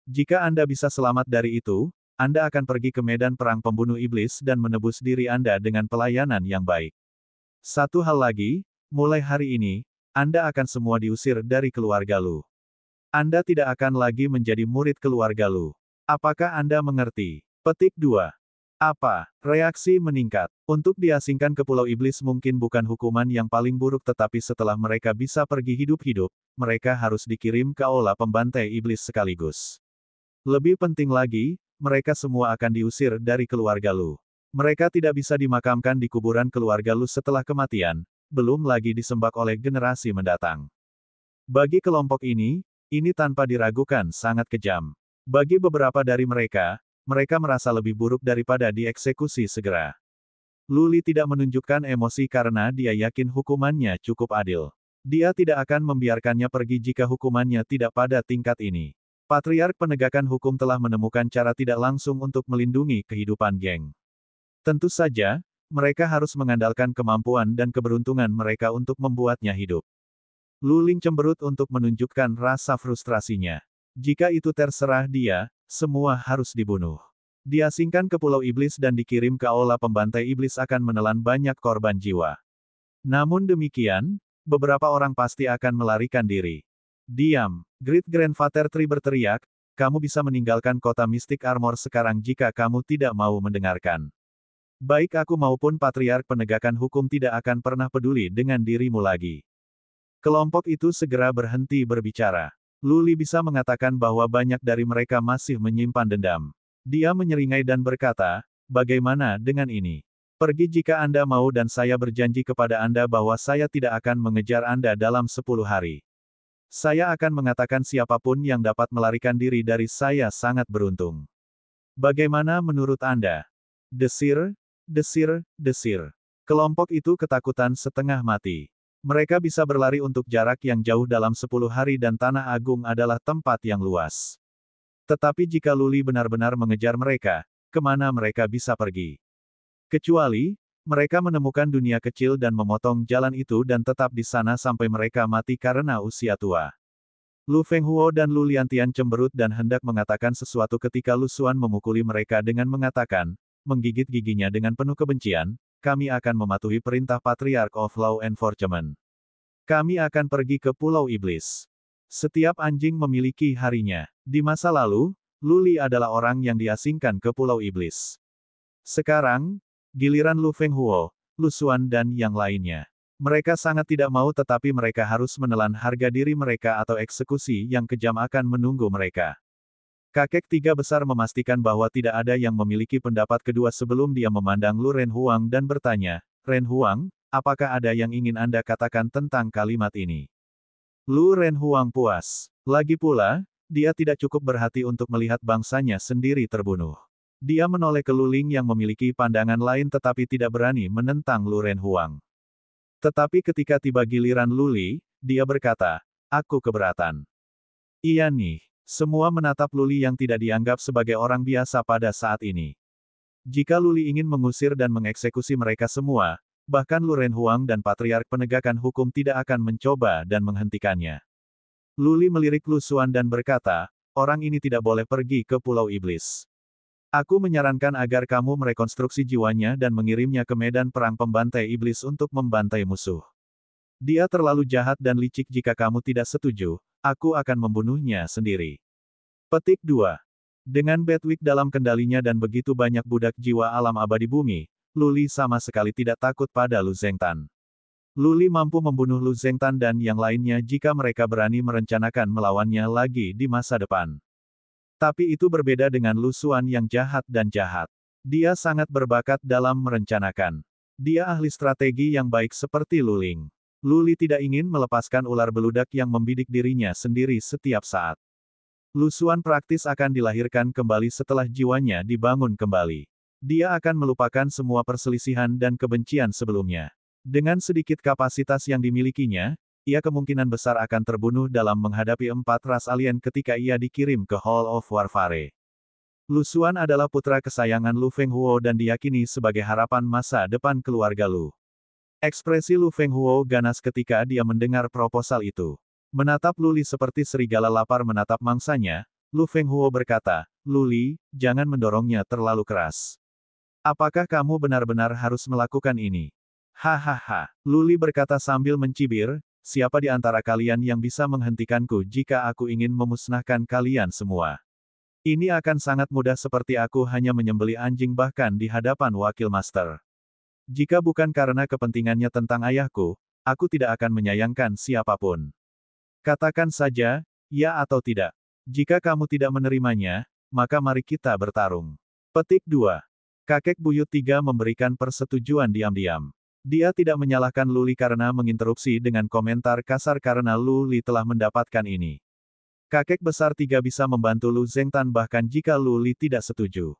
Jika Anda bisa selamat dari itu, Anda akan pergi ke medan perang pembunuh iblis dan menebus diri Anda dengan pelayanan yang baik. Satu hal lagi, mulai hari ini, Anda akan semua diusir dari keluarga Lu. Anda tidak akan lagi menjadi murid keluarga Lu. Apakah Anda mengerti? Petik 2. Apa? Reaksi meningkat. Untuk diasingkan ke Pulau Iblis mungkin bukan hukuman yang paling buruk tetapi setelah mereka bisa pergi hidup-hidup, mereka harus dikirim ke aula pembantai iblis sekaligus. Lebih penting lagi, mereka semua akan diusir dari keluarga Lu. Mereka tidak bisa dimakamkan di kuburan keluarga Lu setelah kematian, belum lagi disembah oleh generasi mendatang. Bagi kelompok ini tanpa diragukan sangat kejam. Bagi beberapa dari mereka, mereka merasa lebih buruk daripada dieksekusi segera. Lu Li tidak menunjukkan emosi karena dia yakin hukumannya cukup adil. Dia tidak akan membiarkannya pergi jika hukumannya tidak pada tingkat ini. Patriark penegakan hukum telah menemukan cara tidak langsung untuk melindungi kehidupan geng. Tentu saja, mereka harus mengandalkan kemampuan dan keberuntungan mereka untuk membuatnya hidup. Lu Ling cemberut untuk menunjukkan rasa frustrasinya. Jika itu terserah dia, semua harus dibunuh. Diasingkan ke Pulau Iblis dan dikirim ke aula pembantai iblis akan menelan banyak korban jiwa. Namun demikian, beberapa orang pasti akan melarikan diri. Diam, Great Grandfather Tri berteriak, kamu bisa meninggalkan kota Mystic Armor sekarang jika kamu tidak mau mendengarkan. Baik aku maupun Patriark penegakan hukum tidak akan pernah peduli dengan dirimu lagi. Kelompok itu segera berhenti berbicara. Lu Li bisa mengatakan bahwa banyak dari mereka masih menyimpan dendam. Dia menyeringai dan berkata, Bagaimana dengan ini? Pergi jika Anda mau dan saya berjanji kepada Anda bahwa saya tidak akan mengejar Anda dalam 10 hari. Saya akan mengatakan siapapun yang dapat melarikan diri dari saya sangat beruntung. Bagaimana menurut Anda? Desir, desir, desir. Kelompok itu ketakutan setengah mati. Mereka bisa berlari untuk jarak yang jauh dalam 10 hari dan Tanah Agung adalah tempat yang luas. Tetapi jika Luli benar-benar mengejar mereka, kemana mereka bisa pergi? Kecuali, mereka menemukan dunia kecil dan memotong jalan itu dan tetap di sana sampai mereka mati karena usia tua. Lu Fenghuo dan Lu Liantian cemberut dan hendak mengatakan sesuatu ketika Lu Xuan memukuli mereka dengan mengatakan, menggigit giginya dengan penuh kebencian, kami akan mematuhi perintah Patriarch of Law Enforcement. Kami akan pergi ke Pulau Iblis. Setiap anjing memiliki harinya. Di masa lalu, Luli adalah orang yang diasingkan ke Pulau Iblis. Sekarang, giliran Lu Fenghuo, Lu Xuan dan yang lainnya. Mereka sangat tidak mau tetapi mereka harus menelan harga diri mereka atau eksekusi yang kejam akan menunggu mereka. Kakek tiga besar memastikan bahwa tidak ada yang memiliki pendapat kedua sebelum dia memandang Lu Renhuang dan bertanya, Renhuang, apakah ada yang ingin Anda katakan tentang kalimat ini? Lu Renhuang puas. Lagi pula, dia tidak cukup berhati untuk melihat bangsanya sendiri terbunuh. Dia menoleh ke Lu Ling yang memiliki pandangan lain tetapi tidak berani menentang Lu Renhuang. Tetapi ketika tiba giliran Luli, dia berkata, aku keberatan. Iya nih, semua menatap Luli yang tidak dianggap sebagai orang biasa pada saat ini. Jika Luli ingin mengusir dan mengeksekusi mereka semua, bahkan Lu Renhuang dan Patriark Penegakan Hukum tidak akan mencoba dan menghentikannya. Luli melirik Lu Xuan dan berkata, orang ini tidak boleh pergi ke Pulau Iblis. Aku menyarankan agar kamu merekonstruksi jiwanya dan mengirimnya ke medan perang pembantai iblis untuk membantai musuh. Dia terlalu jahat dan licik jika kamu tidak setuju, aku akan membunuhnya sendiri. Petik 2. Dengan Bedwick dalam kendalinya dan begitu banyak budak jiwa alam abadi bumi, Luli sama sekali tidak takut pada Lu Zengtan. Luli mampu membunuh Lu Zengtan dan yang lainnya jika mereka berani merencanakan melawannya lagi di masa depan. Tapi itu berbeda dengan Lu Xuan yang jahat dan jahat. Dia sangat berbakat dalam merencanakan. Dia ahli strategi yang baik seperti Lu Ling. Luli tidak ingin melepaskan ular beludak yang membidik dirinya sendiri setiap saat. Lu Xuan praktis akan dilahirkan kembali setelah jiwanya dibangun kembali. Dia akan melupakan semua perselisihan dan kebencian sebelumnya. Dengan sedikit kapasitas yang dimilikinya, ia kemungkinan besar akan terbunuh dalam menghadapi 4 ras alien ketika ia dikirim ke Hall of Warfare. Lu Xuan adalah putra kesayangan Lu Fenghuo dan diyakini sebagai harapan masa depan keluarga Lu. Ekspresi Lu Fenghuo ganas ketika dia mendengar proposal itu. Menatap Luli seperti serigala lapar menatap mangsanya, Lu Fenghuo berkata, Luli, jangan mendorongnya terlalu keras. Apakah kamu benar-benar harus melakukan ini? Hahaha, Luli berkata sambil mencibir, siapa di antara kalian yang bisa menghentikanku jika aku ingin memusnahkan kalian semua? Ini akan sangat mudah seperti aku hanya menyembelih anjing bahkan di hadapan wakil master. Jika bukan karena kepentingannya tentang ayahku, aku tidak akan menyayangkan siapapun. Katakan saja, ya atau tidak. Jika kamu tidak menerimanya, maka mari kita bertarung. Petik 2. Kakek buyut 3 memberikan persetujuan diam-diam. Dia tidak menyalahkan Luli karena menginterupsi dengan komentar kasar karena Luli telah mendapatkan ini. Kakek besar 3 bisa membantu Lu Zengtan bahkan jika Luli tidak setuju.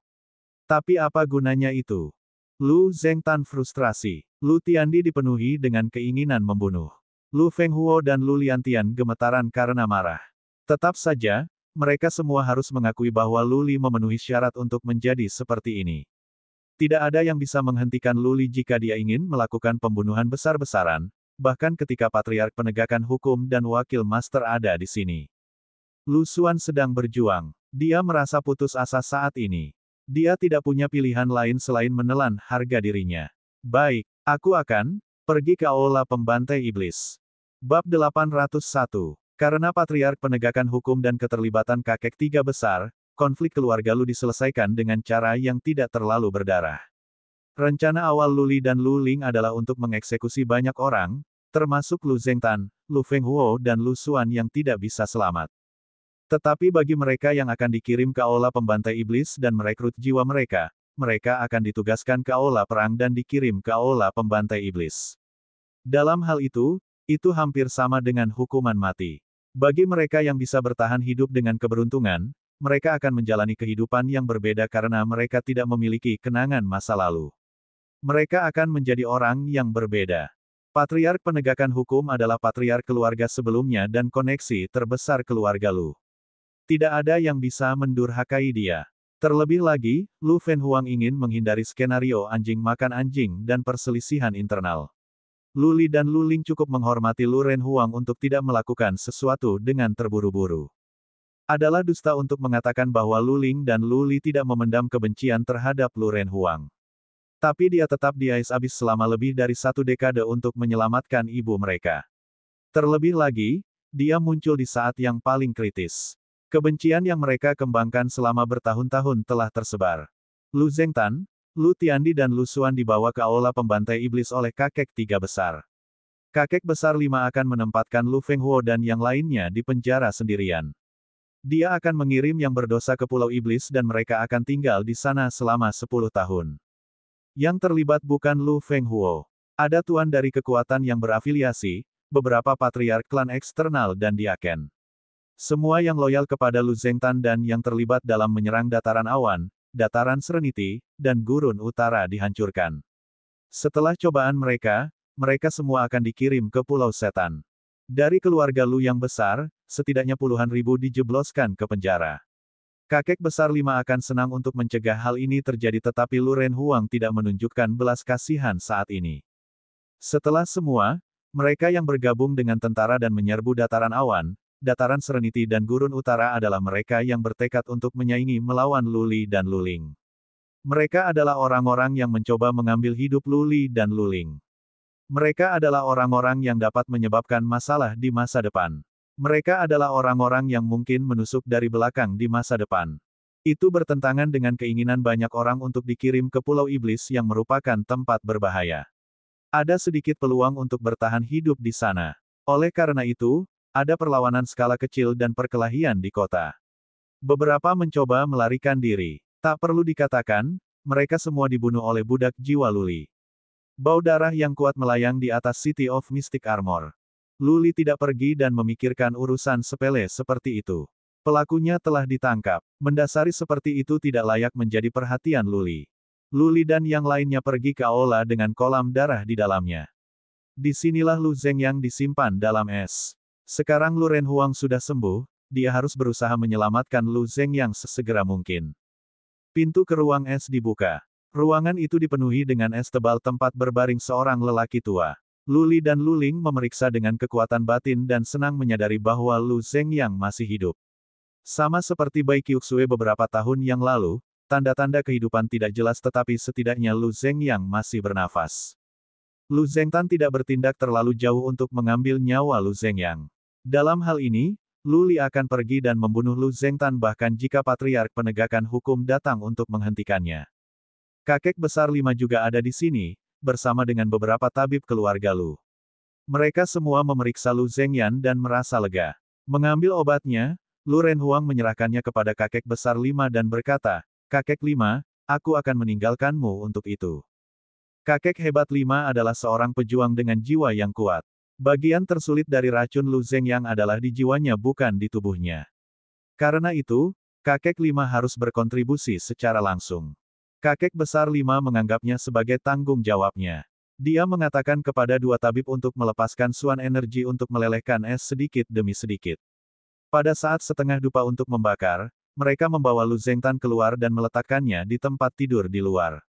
Tapi apa gunanya itu? Lu Zengtan frustrasi. Lu Tiandi dipenuhi dengan keinginan membunuh. Lu Fenghuo dan Lu Liantian gemetaran karena marah. Tetap saja, mereka semua harus mengakui bahwa Luli memenuhi syarat untuk menjadi seperti ini. Tidak ada yang bisa menghentikan Luli jika dia ingin melakukan pembunuhan besar-besaran, bahkan ketika Patriark Penegakan Hukum dan Wakil Master ada di sini. Lu Xuan sedang berjuang. Dia merasa putus asa saat ini. Dia tidak punya pilihan lain selain menelan harga dirinya. Baik, aku akan pergi ke Aula Pembantai Iblis. Bab 801. Karena Patriark Penegakan Hukum dan keterlibatan kakek 3 besar, konflik keluarga Lu diselesaikan dengan cara yang tidak terlalu berdarah. Rencana awal Luli dan Lu Ling adalah untuk mengeksekusi banyak orang, termasuk Lu Zengtan, Lu Fenghuo dan Lu Xuan yang tidak bisa selamat. Tetapi bagi mereka yang akan dikirim ke Aula Pembantai Iblis dan merekrut jiwa mereka, mereka akan ditugaskan ke aula perang dan dikirim ke aula pembantai iblis. Dalam hal itu hampir sama dengan hukuman mati. Bagi mereka yang bisa bertahan hidup dengan keberuntungan, mereka akan menjalani kehidupan yang berbeda karena mereka tidak memiliki kenangan masa lalu. Mereka akan menjadi orang yang berbeda. Patriark penegakan hukum adalah patriark keluarga sebelumnya dan koneksi terbesar keluarga Lu. Tidak ada yang bisa mendurhakai dia. Terlebih lagi, Lu Fenhuang ingin menghindari skenario anjing makan anjing dan perselisihan internal. Lu Li dan Lu Ling cukup menghormati Lu Renhuang untuk tidak melakukan sesuatu dengan terburu-buru. Adalah dusta untuk mengatakan bahwa Lu Ling dan Lu Li tidak memendam kebencian terhadap Lu Renhuang. Tapi dia tetap diais-abis selama lebih dari 1 dekade untuk menyelamatkan ibu mereka. Terlebih lagi, dia muncul di saat yang paling kritis. Kebencian yang mereka kembangkan selama bertahun-tahun telah tersebar. Lu Zengtan, Lu Tiandi dan Lu Xuan dibawa ke aula pembantai iblis oleh kakek 3 besar. Kakek besar 5 akan menempatkan Lu Fenghuo dan yang lainnya di penjara sendirian. Dia akan mengirim yang berdosa ke Pulau Iblis dan mereka akan tinggal di sana selama 10 tahun. Yang terlibat bukan Lu Fenghuo. Ada tuan dari kekuatan yang berafiliasi, beberapa patriark klan eksternal dan diaken. Semua yang loyal kepada Lu Zengtan dan yang terlibat dalam menyerang dataran awan, dataran Serenity, dan gurun utara dihancurkan. Setelah cobaan mereka semua akan dikirim ke Pulau Setan. Dari keluarga Lu yang besar, setidaknya puluhan ribu dijebloskan ke penjara. Kakek besar 5 akan senang untuk mencegah hal ini terjadi tetapi Lu Renhuang tidak menunjukkan belas kasihan saat ini. Setelah semua, mereka yang bergabung dengan tentara dan menyerbu dataran awan, dataran Serenity dan gurun utara adalah mereka yang bertekad untuk menyaingi melawan Lu Li dan Lu Ling. Mereka adalah orang-orang yang mencoba mengambil hidup Lu Li dan Lu Ling. Mereka adalah orang-orang yang dapat menyebabkan masalah di masa depan. Mereka adalah orang-orang yang mungkin menusuk dari belakang di masa depan. Itu bertentangan dengan keinginan banyak orang untuk dikirim ke Pulau Iblis yang merupakan tempat berbahaya. Ada sedikit peluang untuk bertahan hidup di sana. Oleh karena itu, ada perlawanan skala kecil dan perkelahian di kota. Beberapa mencoba melarikan diri. Tak perlu dikatakan, mereka semua dibunuh oleh budak jiwa Lu Li. Bau darah yang kuat melayang di atas City of Mystic Armor. Lu Li tidak pergi dan memikirkan urusan sepele seperti itu. Pelakunya telah ditangkap. Mendasari seperti itu tidak layak menjadi perhatian Lu Li. Lu Li dan yang lainnya pergi ke aula dengan kolam darah di dalamnya. Disinilah Lu Zhengyang disimpan dalam es. Sekarang Lu Renhuang sudah sembuh, dia harus berusaha menyelamatkan Lu Zhengyang sesegera mungkin. Pintu ke ruang es dibuka. Ruangan itu dipenuhi dengan es tebal tempat berbaring seorang lelaki tua. Lu Li dan Lu Ling memeriksa dengan kekuatan batin dan senang menyadari bahwa Lu Zhengyang masih hidup. Sama seperti Bai Qiuxue beberapa tahun yang lalu, tanda-tanda kehidupan tidak jelas tetapi setidaknya Lu Zhengyang masih bernafas. Lu Zengtan tidak bertindak terlalu jauh untuk mengambil nyawa Lu Zhengyang. Dalam hal ini, Lu Li akan pergi dan membunuh Lu Zengtan bahkan jika patriark penegakan hukum datang untuk menghentikannya. Kakek besar 5 juga ada di sini, bersama dengan beberapa tabib keluarga Lu. Mereka semua memeriksa Lu Zhengyang dan merasa lega. Mengambil obatnya, Lu Renhuang menyerahkannya kepada kakek besar 5 dan berkata, "Kakek 5, aku akan meninggalkanmu untuk itu." Kakek hebat 5 adalah seorang pejuang dengan jiwa yang kuat. Bagian tersulit dari racun Lu Zhengyang adalah di jiwanya bukan di tubuhnya. Karena itu, kakek 5 harus berkontribusi secara langsung. Kakek besar 5 menganggapnya sebagai tanggung jawabnya. Dia mengatakan kepada 2 tabib untuk melepaskan suan energi untuk melelehkan es sedikit demi sedikit. Pada saat setengah dupa untuk membakar, mereka membawa Lu Zengtan keluar dan meletakkannya di tempat tidur di luar.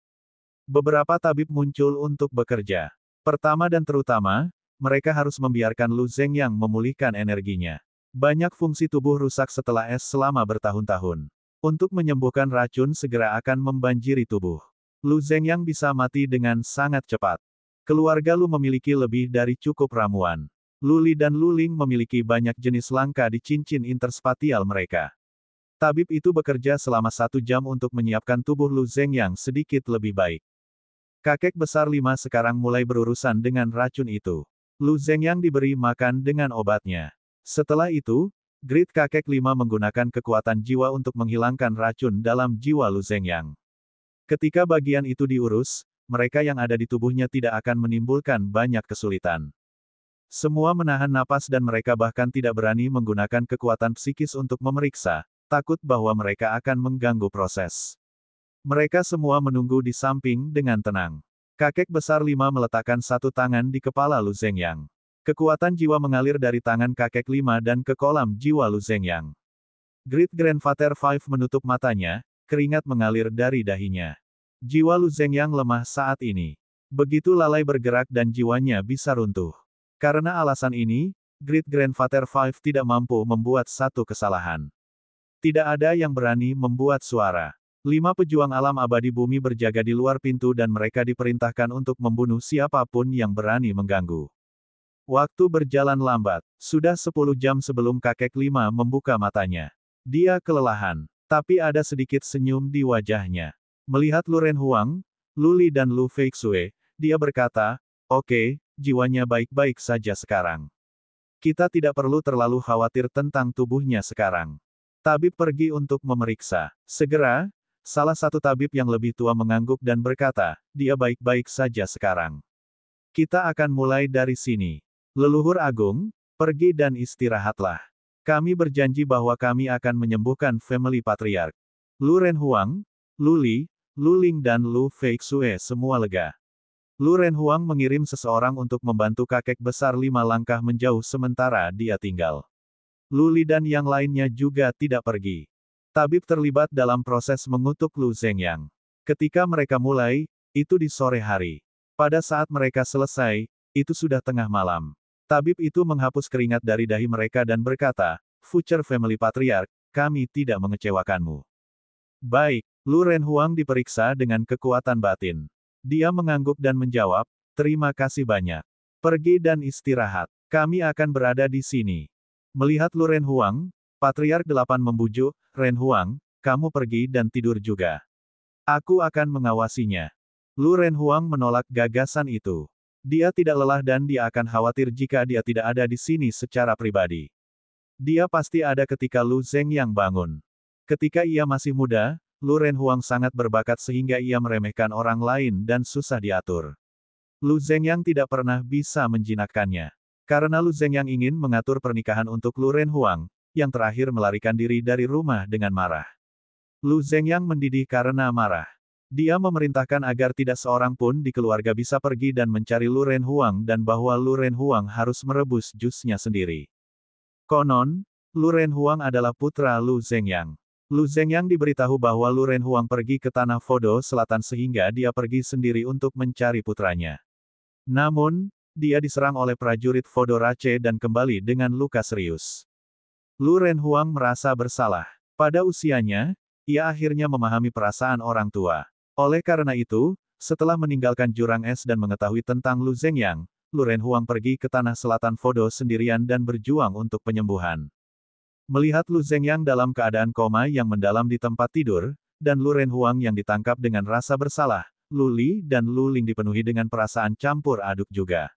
Beberapa tabib muncul untuk bekerja. Pertama dan terutama, mereka harus membiarkan Lu Zhengyang memulihkan energinya. Banyak fungsi tubuh rusak setelah es selama bertahun-tahun. Untuk menyembuhkan racun segera akan membanjiri tubuh. Lu Zhengyang bisa mati dengan sangat cepat. Keluarga Lu memiliki lebih dari cukup ramuan. Lu Li dan Lu Ling memiliki banyak jenis langka di cincin interspatial mereka. Tabib itu bekerja selama 1 jam untuk menyiapkan tubuh Lu Zhengyang sedikit lebih baik. Kakek besar 5 sekarang mulai berurusan dengan racun itu. Lu Zhengyang diberi makan dengan obatnya. Setelah itu, Grid kakek 5 menggunakan kekuatan jiwa untuk menghilangkan racun dalam jiwa Lu Zhengyang. Ketika bagian itu diurus, mereka yang ada di tubuhnya tidak akan menimbulkan banyak kesulitan. Semua menahan napas dan mereka bahkan tidak berani menggunakan kekuatan psikis untuk memeriksa, takut bahwa mereka akan mengganggu proses. Mereka semua menunggu di samping dengan tenang. Kakek besar 5 meletakkan satu tangan di kepala Lu Zhengyang. Kekuatan jiwa mengalir dari tangan kakek 5 dan ke kolam jiwa Lu Zhengyang. Great Grandfather 5 menutup matanya, keringat mengalir dari dahinya. Jiwa Lu Zhengyang lemah saat ini. Begitu lalai bergerak dan jiwanya bisa runtuh. Karena alasan ini, Great Grandfather 5 tidak mampu membuat satu kesalahan. Tidak ada yang berani membuat suara. 5 pejuang alam abadi bumi berjaga di luar pintu dan mereka diperintahkan untuk membunuh siapapun yang berani mengganggu. Waktu berjalan lambat. Sudah 10 jam sebelum kakek 5 membuka matanya. Dia kelelahan. Tapi ada sedikit senyum di wajahnya. Melihat Lu Renhuang, Lu Li dan Lu Feixue, dia berkata, "Oke, jiwanya baik-baik saja sekarang. Kita tidak perlu terlalu khawatir tentang tubuhnya sekarang." Tabib pergi untuk memeriksa. Segera, salah satu tabib yang lebih tua mengangguk dan berkata, "Dia baik-baik saja sekarang. Kita akan mulai dari sini. Leluhur Agung, pergi dan istirahatlah. Kami berjanji bahwa kami akan menyembuhkan family patriark." Lu Renhuang, Lu Li, Lu Ling dan Lu Feixue semua lega. Lu Renhuang mengirim seseorang untuk membantu kakek besar 5 langkah menjauh sementara dia tinggal. Lu Li dan yang lainnya juga tidak pergi. Tabib terlibat dalam proses mengutuk Lu Zhengyang. Ketika mereka mulai, itu di sore hari. Pada saat mereka selesai, itu sudah tengah malam. Tabib itu menghapus keringat dari dahi mereka dan berkata, "Future Family Patriarch, kami tidak mengecewakanmu." Baik, Lu Renhuang diperiksa dengan kekuatan batin. Dia mengangguk dan menjawab, "Terima kasih banyak. Pergi dan istirahat. Kami akan berada di sini." Melihat Lu Renhuang, Patriark 8 membujuk, "Renhuang, kamu pergi dan tidur juga. Aku akan mengawasinya." Lu Renhuang menolak gagasan itu. Dia tidak lelah dan dia akan khawatir jika dia tidak ada di sini secara pribadi. Dia pasti ada ketika Lu Zhengyang bangun. Ketika ia masih muda, Lu Renhuang sangat berbakat sehingga ia meremehkan orang lain dan susah diatur. Lu Zhengyang tidak pernah bisa menjinakkannya. Karena Lu Zhengyang ingin mengatur pernikahan untuk Lu Renhuang, yang terakhir melarikan diri dari rumah dengan marah. Lu Zhengyang mendidih karena marah. Dia memerintahkan agar tidak seorang pun di keluarga bisa pergi dan mencari Lu Renhuang dan bahwa Lu Renhuang harus merebus jusnya sendiri. Konon, Lu Renhuang adalah putra Lu Zhengyang. Lu Zhengyang diberitahu bahwa Lu Renhuang pergi ke tanah Fodo Selatan sehingga dia pergi sendiri untuk mencari putranya. Namun, dia diserang oleh prajurit Fodo Rache dan kembali dengan luka serius. Lu Renhuang merasa bersalah. Pada usianya, ia akhirnya memahami perasaan orang tua. Oleh karena itu, setelah meninggalkan jurang es dan mengetahui tentang Lu Zhengyang, Lu Renhuang pergi ke tanah selatan Fodo sendirian dan berjuang untuk penyembuhan. Melihat Lu Zhengyang dalam keadaan koma yang mendalam di tempat tidur, dan Lu Renhuang yang ditangkap dengan rasa bersalah, Lu Li dan Lu Ling dipenuhi dengan perasaan campur aduk juga.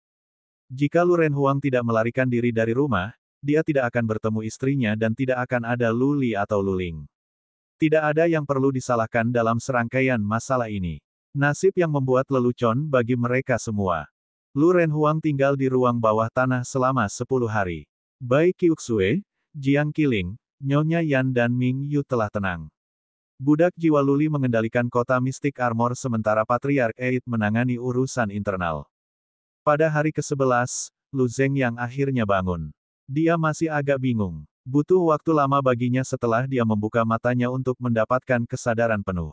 Jika Lu Renhuang tidak melarikan diri dari rumah, dia tidak akan bertemu istrinya dan tidak akan ada Lu Li atau Lu Ling. Tidak ada yang perlu disalahkan dalam serangkaian masalah ini. Nasib yang membuat lelucon bagi mereka semua. Lu Renhuang tinggal di ruang bawah tanah selama 10 hari. Bai Qiuxue, Jiang Qiling, Nyonya Yan dan Ming Yu telah tenang. Budak jiwa Lu Li mengendalikan kota Mystic Armor sementara Patriark Eid menangani urusan internal. Pada hari ke-11, Lu Zhengyang akhirnya bangun. Dia masih agak bingung. Butuh waktu lama baginya setelah dia membuka matanya untuk mendapatkan kesadaran penuh.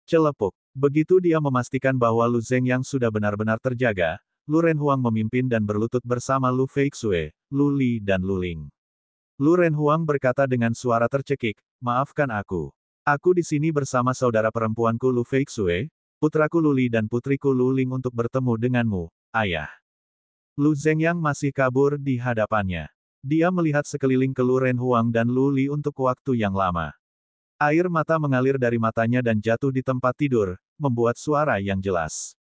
Celepuk. Begitu dia memastikan bahwa Lu Zhengyang sudah benar-benar terjaga, Lu Renhuang memimpin dan berlutut bersama Lu Feixue, Lu Li dan Lu Ling. Lu Renhuang berkata dengan suara tercekik, "Maafkan aku. Aku di sini bersama saudara perempuanku Lu Feixue, putraku Lu Li dan putriku Lu Ling untuk bertemu denganmu, Ayah." Lu Zhengyang masih kabur di hadapannya. Dia melihat sekeliling ke Lu Renhuang dan Lu Li untuk waktu yang lama. Air mata mengalir dari matanya dan jatuh di tempat tidur, membuat suara yang jelas.